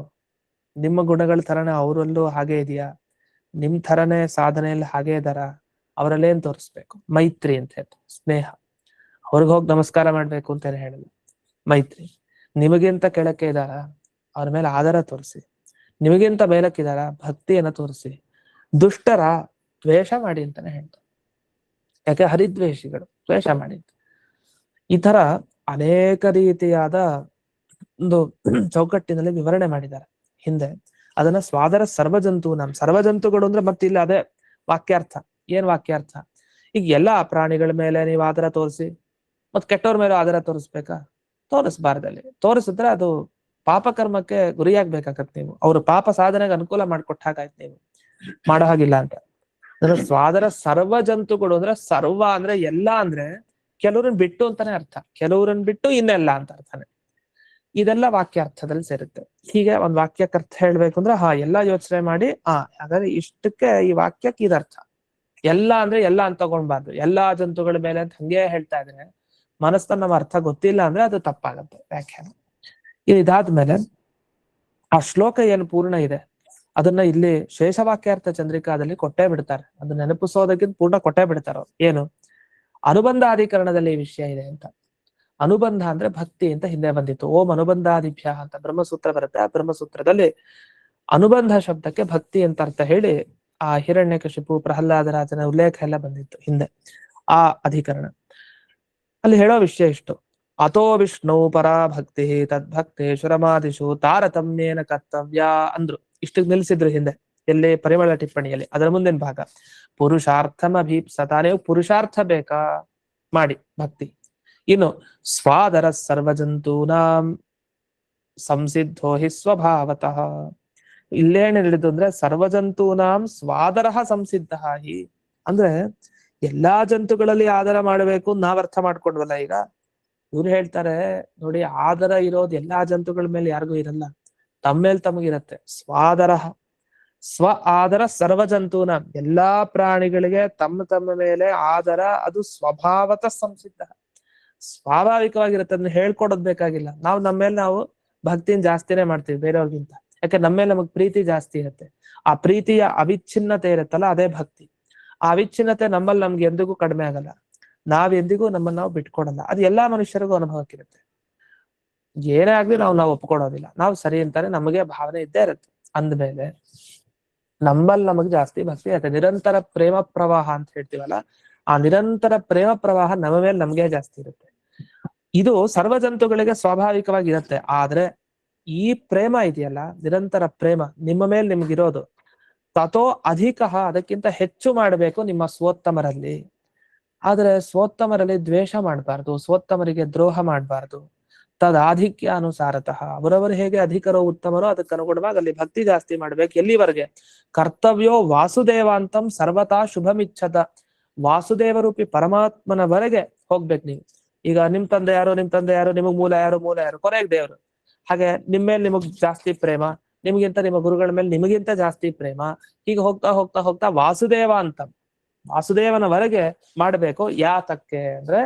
ನಿಮ್ಮ ಗುಣಗಳ ತರನೇ ಅವರಲ್ಲೂ ಹಾಗೆ ಇದೆಯಾ, ನಿಮ್ ತರನೇ ಸಾಧನೆಯಲ್ಲಿ ಹಾಗೆ ಇದಾರ, ಅವರಲ್ಲೇನ್ ತೋರಿಸ್ಬೇಕು? ಮೈತ್ರಿ ಅಂತ ಹೇಳ್ತಾರೆ, ಸ್ನೇಹ. ಅವ್ರಿಗೆ ಹೋಗಿ ನಮಸ್ಕಾರ ಮಾಡ್ಬೇಕು ಅಂತ ಹೇಳಿಲ್ಲ, ಮೈತ್ರಿ. ನಿಮಗಿಂತ ಕೆಳಕ್ಕೆ ಇದಾರ, ಅವ್ರ ಮೇಲೆ ಆದರ ತೋರಿಸಿ. ನಿಮಗಿಂತ ಮೇಲಕ್ಕಿದಾರ, ಭಕ್ತಿಯನ್ನ ತೋರಿಸಿ. ದುಷ್ಟರ ದ್ವೇಷ ಮಾಡಿ ಅಂತಾನೆ ಹೇಳ್ತಾರೆ. ಯಾಕೆ? ಹರಿದ್ವೇಷಿಗಳು, ದ್ವೇಷ ಮಾಡಿ. ಈ ತರ ಅನೇಕ ರೀತಿಯಾದ ಒಂದು ಚೌಕಟ್ಟಿನಲ್ಲಿ ವಿವರಣೆ ಮಾಡಿದ್ದಾರೆ ಹಿಂದೆ. ಅದನ್ನ ಸ್ವಾದರ ಸರ್ವಜಂತು, ಸರ್ವಜಂತುಗಳು ಅಂದ್ರೆ ಮತ್ತೆ ಇಲ್ಲ ಅದೇ ವಾಕ್ಯಾರ್ಥ. ಏನ್ ವಾಕ್ಯಾರ್ಥ? ಈಗ ಎಲ್ಲಾ ಪ್ರಾಣಿಗಳ ಮೇಲೆ ನೀವು ಆದರ ತೋರಿಸಿ, ಮತ್ ಕೆಟ್ಟವ್ರ ಮೇಲೆ ಆದರ ತೋರಿಸ್ಬೇಕಾ? ತೋರಿಸ್ಬಾರ್ದಲ್ಲಿ. ತೋರಿಸಿದ್ರೆ ಅದು ಪಾಪಕರ್ಮಕ್ಕೆ ಗುರಿಯಾಗ್ಬೇಕಾಗತ್ತೆ. ನೀವು ಅವ್ರ ಪಾಪ ಸಾಧನೆಗೆ ಅನುಕೂಲ ಮಾಡ್ಕೊಟ್ಟ ಹಾಗಾಯ್ತು, ನೀವು ಮಾಡೋ ಹಾಗಿಲ್ಲ ಅಂತ. ಅಂದ್ರೆ ಸ್ವಾದರ ಸರ್ವ ಜಂತುಗಳು ಅಂದ್ರೆ ಸರ್ವ ಅಂದ್ರೆ ಎಲ್ಲ, ಅಂದ್ರೆ ಕೆಲವ್ರನ್ನ ಬಿಟ್ಟು ಅಂತಾನೆ ಅರ್ಥ, ಕೆಲವ್ರನ್ನ ಬಿಟ್ಟು ಇನ್ನೆಲ್ಲ ಅಂತ ಅರ್ಥನೇ. ಇದೆಲ್ಲ ವಾಕ್ಯಾರ್ಥದಲ್ಲಿ ಸೇರುತ್ತೆ. ಹೀಗೆ ಒಂದ್ ವಾಕ್ಯಕ್ಕೆ ಅರ್ಥ ಹೇಳ್ಬೇಕು ಅಂದ್ರೆ ಎಲ್ಲಾ ಯೋಚನೆ ಮಾಡಿ ಹಾಗಾದ್ರೆ ಇಷ್ಟಕ್ಕೆ ಈ ವಾಕ್ಯಕ್ಕೆ ಇದರ್ಥ. ಎಲ್ಲ ಅಂದ್ರೆ ಎಲ್ಲ ಅಂತ ತಗೊಂಡ್ಬಾರ್ದು, ಎಲ್ಲಾ ಜಂತುಗಳ ಮೇಲೆ ಅಂತ ಹಂಗೆ ಹೇಳ್ತಾ ಇದ್ರೆ ಮನಸ್ಸನ್ನ ನಮ್ಮ ಅರ್ಥ ಗೊತ್ತಿಲ್ಲ ಅಂದ್ರೆ ಅದು ತಪ್ಪಾಗತ್ತೆ ವ್ಯಾಖ್ಯಾನ. ಇದಾದ್ಮೇಲೆ ಆ ಶ್ಲೋಕ ಏನು ಪೂರ್ಣ ಇದೆ ಅದನ್ನ ಇಲ್ಲಿ ಶೇಷವಾಕ್ಯಾರ್ಥ ಚಂದ್ರಿಕಾದಲ್ಲಿ ಕೊಟ್ಟೇ ಬಿಡ್ತಾರೆ. ಅದನ್ನ ನೆನಪಿಸೋದಕ್ಕಿಂತ ಪೂರ್ಣ ಕೊಟ್ಟೇ ಬಿಡ್ತಾರ ಅವ್ರು. ಏನು? ಅನುಬಂಧಾಧಿಕರಣದಲ್ಲಿ ಈ ವಿಷಯ ಇದೆ ಅಂತ. ಅನುಬಂಧ ಅಂದ್ರೆ ಭಕ್ತಿ ಅಂತ ಹಿಂದೆ ಬಂದಿತ್ತು. ಓಂ ಅನುಬಂಧಾದಿಭ್ಯ ಅಂತ ಬ್ರಹ್ಮಸೂತ್ರ ಬರುತ್ತೆ. ಆ ಬ್ರಹ್ಮಸೂತ್ರದಲ್ಲಿ ಅನುಬಂಧ ಶಬ್ದಕ್ಕೆ ಭಕ್ತಿ ಅಂತ ಅರ್ಥ ಹೇಳಿ ಆ ಹಿರಣ್ಯಕಶಿಪು ಪ್ರಹ್ಲಾದರಾಜನ ಉಲ್ಲೇಖ ಎಲ್ಲ ಬಂದಿತ್ತು ಹಿಂದೆ ಆ ಅಧಿಕರಣ. ಅಲ್ಲಿ ಹೇಳೋ ವಿಷಯ ಇಷ್ಟು: ಅಥೋ ವಿಷ್ಣು ಪರಾಭಕ್ತಿ ತದ್ಭಕ್ತೇಷು ರಮಾದಿಷು ತಾರತಮ್ಯೇನ ಕರ್ತವ್ಯ ಅಂದ್ರು. ಇಷ್ಟಕ್ಕೆ ನಿಲ್ಸಿದ್ರು ಹಿಂದೆ, ಎಲ್ಲಿ ಪರಿಮಳ ಟಿಪ್ಪಣಿಯಲ್ಲಿ. ಅದರ ಮುಂದಿನ ಭಾಗ ಪುರುಷಾರ್ಥಮಭೀಪ್ಸತ. ನೀವು ಪುರುಷಾರ್ಥ ಬೇಕಾ ಮಾಡಿ ಭಕ್ತಿ. ಇನ್ನು ಸ್ವಾದರ ಸರ್ವಜಂತೂನಾಂ ಸಂಸಿದ್ಧೋ ಹಿ ಸ್ವಭಾವತಃ. ಇಲ್ಲೇನ್ ಹೇಳಿದ್ದು ಅಂದ್ರೆ ಸರ್ವಜಂತೂನಾಂ ಸ್ವಾದರ ಸಂಸಿದ್ಧ ಹಿ ಅಂದ್ರೆ ಎಲ್ಲಾ ಜಂತುಗಳಲ್ಲಿ ಆದರ ಮಾಡಬೇಕು ನಾವ್ ಅರ್ಥ ಮಾಡ್ಕೊಂಡ್ವಲ್ಲ ಈಗ. ಇವ್ರು ಹೇಳ್ತಾರೆ ನೋಡಿ, ಆದರ ಇರೋದು ಎಲ್ಲಾ ಜಂತುಗಳ ಮೇಲೆ ಯಾರಿಗೂ ಇರಲ್ಲ, ತಮ್ಮೇಲ್ ತಮಗಿರತ್ತೆ. ಸ್ವಾದರ ಸ್ವ ಆದರ ಸರ್ವಜಂತೂನ ಎಲ್ಲಾ ಪ್ರಾಣಿಗಳಿಗೆ ತಮ್ಮ ತಮ್ಮ ಮೇಲೆ ಆದರ, ಅದು ಸ್ವಭಾವತ ಸಂಸಿದ್ಧ, ಸ್ವಾಭಾವಿಕವಾಗಿರುತ್ತೆ. ಅದನ್ನ ಹೇಳ್ಕೊಡೋದ್ ಬೇಕಾಗಿಲ್ಲ. ನಾವು ನಮ್ಮ ಮೇಲೆ ನಾವು ಭಕ್ತಿನ ಜಾಸ್ತಿನೇ ಮಾಡ್ತೀವಿ ಬೇರೆಯವ್ರಿಗಿಂತ. ಯಾಕೆ ನಮ್ಮ ಮೇಲೆ ನಮಗ್ ಪ್ರೀತಿ ಜಾಸ್ತಿ ಇರುತ್ತೆ. ಆ ಪ್ರೀತಿಯ ಅವಿಚ್ಛಿನ್ನತೆ ಇರುತ್ತಲ್ಲ, ಅದೇ ಭಕ್ತಿ. ಆ ಅವಿಚ್ಛಿನ್ನತೆ ನಮ್ಮಲ್ಲಿ ನಮ್ಗೆ ಎಂದಿಗೂ ಕಡಿಮೆ ಆಗಲ್ಲ. ನಾವ್ ಎಂದಿಗೂ ನಮ್ಮನ್ನ ನಾವು ಬಿಟ್ಕೊಡಲ್ಲ. ಅದು ಎಲ್ಲಾ ಮನುಷ್ಯರಿಗೂ ಅನುಭವಕ್ಕಿರುತ್ತೆ. ಏನೇ ಆಗ್ಲಿ ನಾವು ಒಪ್ಕೊಡೋದಿಲ್ಲ. ನಾವು ಸರಿ ಅಂತಾನೆ ನಮಗೆ ಭಾವನೆ ಇದ್ದೇ ಇರುತ್ತೆ. ಅಂದ್ಮೇಲೆ ನಮ್ಮಲ್ಲಿ ನಮಗ್ ಜಾಸ್ತಿ ಭಕ್ತಿ ಇರುತ್ತೆ. ನಿರಂತರ ಪ್ರೇಮ ಪ್ರವಾಹ ಅಂತ ಹೇಳ್ತೀವಲ್ಲ, ಆ ನಿರಂತರ ಪ್ರೇಮ ಪ್ರವಾಹ ನಮ್ಮ ಮೇಲೆ ನಮ್ಗೆ ಜಾಸ್ತಿ ಇರುತ್ತೆ. ಇದು ಸರ್ವ ಜಂತುಗಳಿಗೆ ಸ್ವಾಭಾವಿಕವಾಗಿ ಇರುತ್ತೆ. ಆದ್ರೆ ಈ ಪ್ರೇಮ ಇದೆಯಲ್ಲ, ನಿರಂತರ ಪ್ರೇಮ ನಿಮ್ಮ ಮೇಲೆ ನಿಮ್ಗಿರೋದು, ತಥೋ ಅಧಿಕ, ಅದಕ್ಕಿಂತ ಹೆಚ್ಚು ಮಾಡಬೇಕು ನಿಮ್ಮ ಸ್ವೋತ್ತಮರಲ್ಲಿ. ಆದ್ರೆ ಸ್ವೋತ್ತಮರಲ್ಲಿ ದ್ವೇಷ ಮಾಡಬಾರ್ದು, ಸ್ವೋತ್ತಮರಿಗೆ ದ್ರೋಹ ಮಾಡಬಾರ್ದು. ತದಾಧಿಕ್ಯ ಅನುಸಾರತಃ, ಅವರವರು ಹೇಗೆ ಅಧಿಕರೋ ಉತ್ತಮರೋ ಅದಕ್ಕೆ ಅನುಗುಣವಾಗಿ ಅಲ್ಲಿ ಭಕ್ತಿ ಜಾಸ್ತಿ ಮಾಡ್ಬೇಕು. ಎಲ್ಲಿವರೆಗೆ? ಕರ್ತವ್ಯೋ ವಾಸುದೇವಾಂತಂ ಸರ್ವತಾ ಶುಭಮಿಚ್ಛತ, ವಾಸುದೇವರೂಪಿ ಪರಮಾತ್ಮನವರೆಗೆ ಹೋಗ್ಬೇಕು ನೀವು. ಈಗ ನಿಮ್ ತಂದೆ ಯಾರು, ನಿಮಗ್ ಮೂಲ ಯಾರು, ಕೊನೆಗೆ ದೇವರು. ಹಾಗೆ ನಿಮ್ಮೇಲೆ ನಿಮಗ್ ಜಾಸ್ತಿ ಪ್ರೇಮ, ನಿಮ್ಗಿಂತ ನಿಮ್ಮ ಗುರುಗಳ ಮೇಲೆ ನಿಮಗಿಂತ ಜಾಸ್ತಿ ಪ್ರೇಮ. ಹೀಗೆ ಹೋಗ್ತಾ ಹೋಗ್ತಾ ಹೋಗ್ತಾ ವಾಸುದೇವ ಅಂತ ವಾಸುದೇವನವರೆಗೆ ಮಾಡಬೇಕು. ಯಾತಕ್ಕೆ ಅಂದ್ರೆ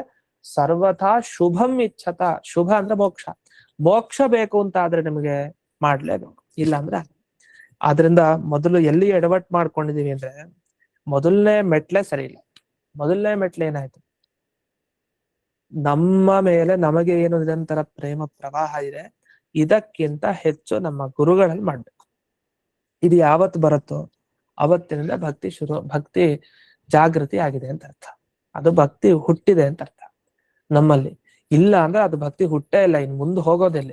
ಸರ್ವಥಾ ಶುಭಂ ಇಚ್ಛತ, ಶುಭ ಅಂದ್ರೆ ಮೋಕ್ಷ. ಮೋಕ್ಷ ಬೇಕು ಅಂತ ಆದ್ರೆ ನಿಮಗೆ ಮಾಡ್ಲೇಬೇಕು, ಇಲ್ಲ ಅಂದ್ರೆ. ಆದ್ರಿಂದ ಮೊದಲು ಎಲ್ಲಿ ಎಡವಟ್ ಮಾಡ್ಕೊಂಡಿದೀವಿ ಅಂದ್ರೆ, ಮೊದಲನೇ ಮೆಟ್ಲೆ ಸರಿ ಇಲ್ಲ. ಮೊದಲನೇ ಮೆಟ್ಲೆ ಏನಾಯ್ತು, ನಮ್ಮ ಮೇಲೆ ನಮಗೆ ಏನು ನಿರಂತರ ಪ್ರೇಮ ಪ್ರವಾಹ ಇದೆ, ಇದಕ್ಕಿಂತ ಹೆಚ್ಚು ನಮ್ಮ ಗುರುಗಳಲ್ಲಿ ಮಾಡ್ಬೇಕು. ಇದು ಯಾವತ್ತು ಬರುತ್ತೋ ಅವತ್ತಿನಿಂದ ಭಕ್ತಿ ಜಾಗೃತಿ ಆಗಿದೆ ಅಂತ ಅರ್ಥ. ಅದು ಭಕ್ತಿ ಹುಟ್ಟಿದೆ ಅಂತ ಅರ್ಥ ನಮ್ಮಲ್ಲಿ. ಇಲ್ಲ ಅಂದ್ರೆ ಅದು ಭಕ್ತಿ ಹುಟ್ಟೇ ಇಲ್ಲ, ಇನ್ ಮುಂದೆ ಹೋಗೋದಿಲ್ಲ.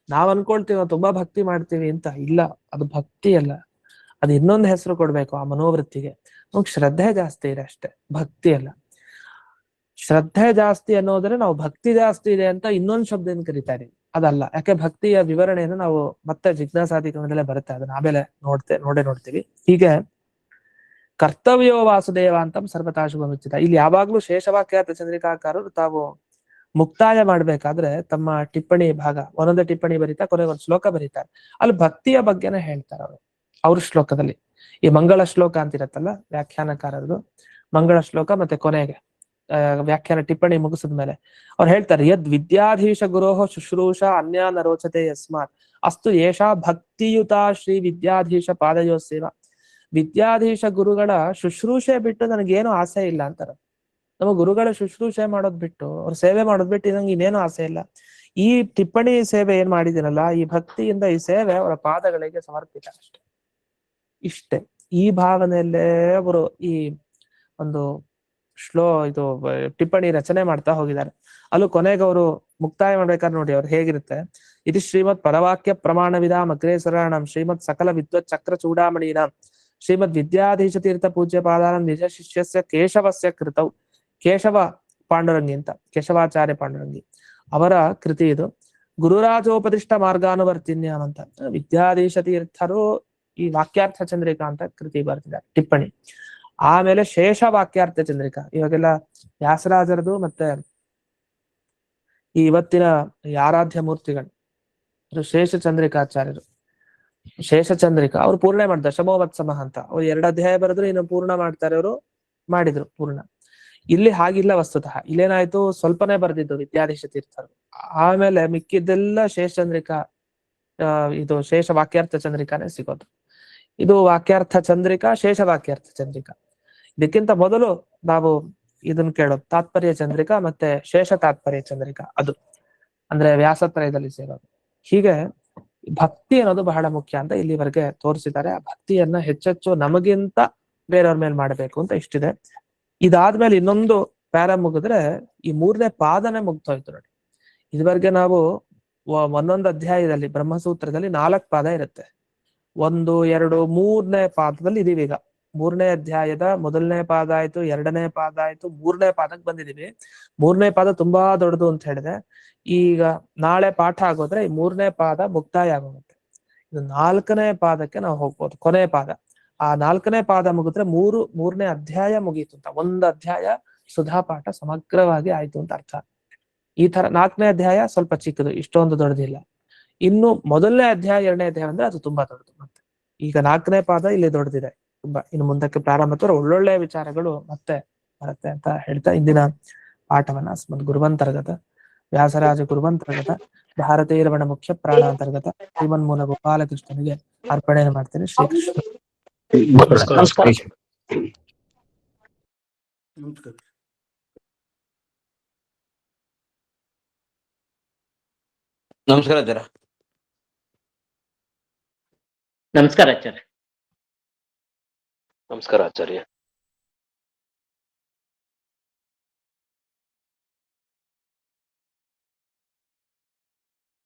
ನಾವ್ ಅನ್ಕೊಳ್ತೀವಿ ನಾವು ತುಂಬಾ ಭಕ್ತಿ ಮಾಡ್ತೀವಿ ಅಂತ. ಇಲ್ಲ, ಅದು ಭಕ್ತಿ ಅಲ್ಲ, ಅದು ಇನ್ನೊಂದು ಹೆಸರು ಕೊಡ್ಬೇಕು ಆ ಮನೋವೃತ್ತಿಗೆ. ನಮ್ಗೆ ಶ್ರದ್ಧೆ ಜಾಸ್ತಿ ಇದೆ ಅಷ್ಟೇ, ಭಕ್ತಿ ಅಲ್ಲ. ಶ್ರದ್ಧೆ ಜಾಸ್ತಿ ಅನ್ನೋದ್ರೆ ನಾವು ಭಕ್ತಿ ಜಾಸ್ತಿ ಇದೆ ಅಂತ ಇನ್ನೊಂದು ಶಬ್ದದಿಂದ ಕರಿತಾ ಇದೀವಿ, ಅದಲ್ಲ. ಯಾಕೆ ಭಕ್ತಿಯ ವಿವರಣೆಯನ್ನು ನಾವು ಮತ್ತೆ ಜಿಜ್ಞಾಸಾಧಿಕರದಲ್ಲೇ ಬರುತ್ತೆ, ಅದನ್ನ ಆಮೇಲೆ ನೋಡ್ತೀವಿ. ಹೀಗೆ ಕರ್ತವ್ಯೋ ವಾಸುದೇವ ಅಂತ ಸರ್ವತಾ ಶುಭಮಿಚ್ಛತ. ಇಲ್ಲಿ ಯಾವಾಗ್ಲೂ ಶೇಷವಾಕ್ಯಾರ್ಥ ಚಂದ್ರಿಕಾಕಾರರು ತಾವು ಮುಕ್ತಾಯ ಮಾಡ್ಬೇಕಾದ್ರೆ ತಮ್ಮ ಟಿಪ್ಪಣಿ ಭಾಗ, ಒಂದೊಂದೇ ಟಿಪ್ಪಣಿ ಬರೀತಾ ಕೊನೆಗೆ ಒಂದು ಶ್ಲೋಕ ಬರೀತಾರೆ. ಅಲ್ಲಿ ಭಕ್ತಿಯ ಬಗ್ಗೆನೇ ಹೇಳ್ತಾರೆ ಅವರು. ಅವ್ರ ಶ್ಲೋಕದಲ್ಲಿ ಈ ಮಂಗಳ ಶ್ಲೋಕ ಅಂತಿರತ್ತಲ್ಲ ವ್ಯಾಖ್ಯಾನಕಾರರದು, ಮಂಗಳ ಶ್ಲೋಕ ಮತ್ತೆ ಕೊನೆಗೆ ವ್ಯಾಖ್ಯಾನ ಟಿಪ್ಪಣಿ ಮುಗಿಸಿದ್ಮೇಲೆ ಅವ್ರು ಹೇಳ್ತಾರೆ, ಯದ್ ವಿದ್ಯಾಧೀಶ ಗುರೋಹ ಶುಶ್ರೂಷ ಅನ್ಯಾನ ರೋಚತೆ ಯಸ್ಮಾತ್ ಅಸ್ತು ಏಷಾ ಭಕ್ತಿಯುತ ಶ್ರೀ ವಿದ್ಯಾಧೀಶ ಪಾದಯೋ ಸೇವಾ. ವಿದ್ಯಾಧೀಶ ಗುರುಗಳ ಶುಶ್ರೂಷೆ ಬಿಟ್ಟು ನನಗೇನು ಆಸೆ ಇಲ್ಲ ಅಂತಾರ. ನಮ್ಮ ಗುರುಗಳ ಶುಶ್ರೂಷೆ ಮಾಡೋದ್ ಬಿಟ್ಟು, ಅವ್ರ ಸೇವೆ ಮಾಡೋದ್ ಬಿಟ್ಟು ನಂಗೆ ಇನ್ನೇನು ಆಸೆ ಇಲ್ಲ. ಈ ಟಿಪ್ಪಣಿ ಸೇವೆ ಏನ್ ಮಾಡಿದಿನಲ್ಲ, ಈ ಭಕ್ತಿಯಿಂದ ಈ ಸೇವೆ ಅವರ ಪಾದಗಳಿಗೆ ಸಮರ್ಪಿತ ಅಷ್ಟೆ. ಇಷ್ಟೇ, ಈ ಭಾವನೆಯಲ್ಲೇ ಅವರು ಈ ಒಂದು ಇದು ಟಿಪ್ಪಣಿ ರಚನೆ ಮಾಡ್ತಾ ಹೋಗಿದ್ದಾರೆ. ಅಲ್ಲೂ ಕೊನೆಗೆ ಅವರು ಮುಕ್ತಾಯ ಮಾಡ್ಬೇಕಾದ್ರೆ ನೋಡಿ ಅವ್ರು ಹೇಗಿರುತ್ತೆ. ಇದು ಶ್ರೀಮದ್ ಪರವಾಕ್ಯ ಪ್ರಮಾಣ ವಿಧಾಮ್ ಅಗ್ರೇಸರಾಣಂ ಶ್ರೀಮದ್ ಸಕಲ ವಿದ್ವತ್ ಚಕ್ರ ಚೂಡಾಮಣೀನಾಂ ಶ್ರೀಮದ್ ವಿದ್ಯಾಧೀಶ ತೀರ್ಥ ಪೂಜ್ಯ ಪಾದಾನಂ ನಿಜ ಶಿಷ್ಯಸ್ಯ ಕೇಶವಸ್ಯ ಕೃತೌ. ಕೇಶವ ಪಾಂಡುರಂಗಿ ಅಂತ, ಕೇಶವಾಚಾರ್ಯ ಪಾಂಡುರಂಗಿ ಅವರ ಕೃತಿ ಇದು. ಗುರುರಾಜೋಪದಿಷ್ಟ ಮಾರ್ಗಾನುವರ್ತಿನ್ಯಾಮ್ ಅಂತ ವಿದ್ಯಾಧೀಶ ತೀರ್ಥರು ಈ ವಾಕ್ಯಾರ್ಥ ಚಂದ್ರಿಕಾ ಅಂತ ಕೃತಿ ಬರ್ತಿದ್ದಾರೆ, ಟಿಪ್ಪಣಿ. ಆಮೇಲೆ ಶೇಷ ವಾಕ್ಯಾರ್ಥ ಚಂದ್ರಿಕಾ, ಇವಾಗೆಲ್ಲ ವ್ಯಾಸರಾಜರದು ಮತ್ತೆ ಈ ಇವತ್ತಿನ ಆರಾಧ್ಯ ಮೂರ್ತಿಗಳು ಶೇಷ ಚಂದ್ರಿಕಾಚಾರ್ಯರು, ಶೇಷಚಂದ್ರಿಕಾ ಅವ್ರು ಪೂರ್ಣ ಮಾಡ್ತಾರೆ. ಶಮೋವತ್ಸಮ ಅಂತ ಅವ್ರು 2 ಅಧ್ಯಾಯ ಬರೆದ್ರು, ಇನ್ನು ಪೂರ್ಣ ಮಾಡ್ತಾರೆ ಅವರು, ಮಾಡಿದ್ರು ಪೂರ್ಣ. ಇಲ್ಲಿ ಹಾಗಿಲ್ಲ ವಸ್ತುತಃ. ಇಲ್ಲೇನಾಯ್ತು, ಸ್ವಲ್ಪನೇ ಬರೆದಿದ್ದು ವಿದ್ಯಾಧೀಶ ತೀರ್ಥರು. ಆಮೇಲೆ ಮಿಕ್ಕಿದ್ದೆಲ್ಲ ಶೇಷಚಂದ್ರಿಕಾ, ಇದು ಶೇಷ ವಾಕ್ಯಾರ್ಥ ಚಂದ್ರಿಕಾನೇ ಸಿಗೋದು. ಇದು ವಾಕ್ಯಾರ್ಥ ಚಂದ್ರಿಕಾ, ಶೇಷ ವಾಕ್ಯಾರ್ಥ ಚಂದ್ರಿಕಾ. ಇದಕ್ಕಿಂತ ಮೊದಲು ನಾವು ಇದನ್ನ ಕೇಳೋದು ತಾತ್ಪರ್ಯ ಚಂದ್ರಿಕಾ ಮತ್ತೆ ಶೇಷ ತಾತ್ಪರ್ಯ ಚಂದ್ರಿಕಾ, ಅದು ಅಂದ್ರೆ ವ್ಯಾಸತ್ರಯದಲ್ಲಿ ಸೇರೋದು. ಹೀಗೆ ಭಕ್ತಿ ಅನ್ನೋದು ಬಹಳ ಮುಖ್ಯ ಅಂತ ಇಲ್ಲಿವರೆಗೆ ತೋರಿಸಿದ್ದಾರೆ. ಆ ಭಕ್ತಿಯನ್ನ ಹೆಚ್ಚೆಚ್ಚು ನಮಗಿಂತ ಬೇರೆಯವ್ರ ಮೇಲೆ ಮಾಡಬೇಕು ಅಂತ ಇಷ್ಟಿದೆ. ಇದಾದ್ಮೇಲೆ ಇನ್ನೊಂದು ಪ್ಯಾರ ಮುಗಿದ್ರೆ ಈ 3ನೇ ಪಾದನೆ ಮುಗ್ದೋಯ್ತು ನೋಡಿ. ಇದುವರೆಗೆ ನಾವು ಒಂದೊಂದು ಅಧ್ಯಾಯದಲ್ಲಿ ಬ್ರಹ್ಮಸೂತ್ರದಲ್ಲಿ 4 ಪಾದ ಇರುತ್ತೆ. 1, 2, 3ನೇ ಪಾದದಲ್ಲಿ ಇದೀವಿ ಈಗ. ಮೂರನೇ ಅಧ್ಯಾಯದ ಮೊದಲನೇ ಪಾದ ಆಯ್ತು, ಎರಡನೇ ಪಾದ ಆಯ್ತು, ಮೂರನೇ ಪಾದಕ್ಕೆ ಬಂದಿದೀವಿ. ಮೂರನೇ ಪಾದ ತುಂಬಾ ದೊಡ್ಡದು ಅಂತ ಹೇಳಿದೆ. ಈಗ ನಾಳೆ ಪಾಠ ಆಗೋದ್ರೆ ಈ ಮೂರನೇ ಪಾದ ಮುಕ್ತಾಯ ಆಗೋಗುತ್ತೆ. ಇದು ನಾಲ್ಕನೇ ಪಾದಕ್ಕೆ ನಾವು ಹೋಗ್ಬೋದು, ಕೊನೆ ಪಾದ. ಆ ನಾಲ್ಕನೇ ಪಾದ ಮುಗಿದ್ರೆ ಮೂರನೇ ಅಧ್ಯಾಯ ಮುಗೀತು ಅಂತ, ಒಂದು ಅಧ್ಯಾಯ ಸುಧಾ ಪಾಠ ಸಮಗ್ರವಾಗಿ ಆಯ್ತು ಅಂತ ಅರ್ಥ. ಈ ತರ ನಾಲ್ಕನೇ ಅಧ್ಯಾಯ ಸ್ವಲ್ಪ ಚಿಕ್ಕದು, ಇಷ್ಟೊಂದು ದೊಡ್ಡದಿಲ್ಲ. ಇನ್ನು ಮೊದಲನೇ ಅಧ್ಯಾಯ, ಎರಡನೇ ಅಧ್ಯಾಯ ಅಂದ್ರೆ ಅದು ತುಂಬಾ ದೊಡ್ಡದು. ಮತ್ತೆ ಈಗ ನಾಲ್ಕನೇ ಪಾದ ಇಲ್ಲಿ ದೊಡ್ಡದಿದೆ ತುಂಬಾ. ಇನ್ನು ಮುಂದಕ್ಕೆ ಪ್ರಾರಂಭ ಒಳ್ಳೊಳ್ಳೆ ವಿಚಾರಗಳು ಮತ್ತೆ ಬರುತ್ತೆ ಅಂತ ಹೇಳ್ತಾ ಇಂದಿನ ಪಾಠವನ್ನ ಸ್ಮದ್ ಗುರುವಂತರ್ಗತ ವ್ಯಾಸರಾಜ ಗುರುವಂತರ್ಗತ ಭಾರತೀಯ ರಮಣ ಮುಖ್ಯ ಪ್ರಾಣಾಂತರ್ಗತ ಶ್ರೀಮನ್ಮೂಲ ಗೋಪಾಲಕೃಷ್ಣನಿಗೆ ಅರ್ಪಣೆ ಮಾಡ್ತೇನೆ. ಶ್ರೀಕೃಷ್ಣ. ನಮಸ್ಕಾರ. ನಮಸ್ಕಾರ ಆಚಾರ್ಯ. ನಮಸ್ಕಾರ ಆಚಾರ್ಯ. ನಮಸ್ಕಾರ ಆಚಾರ್ಯ.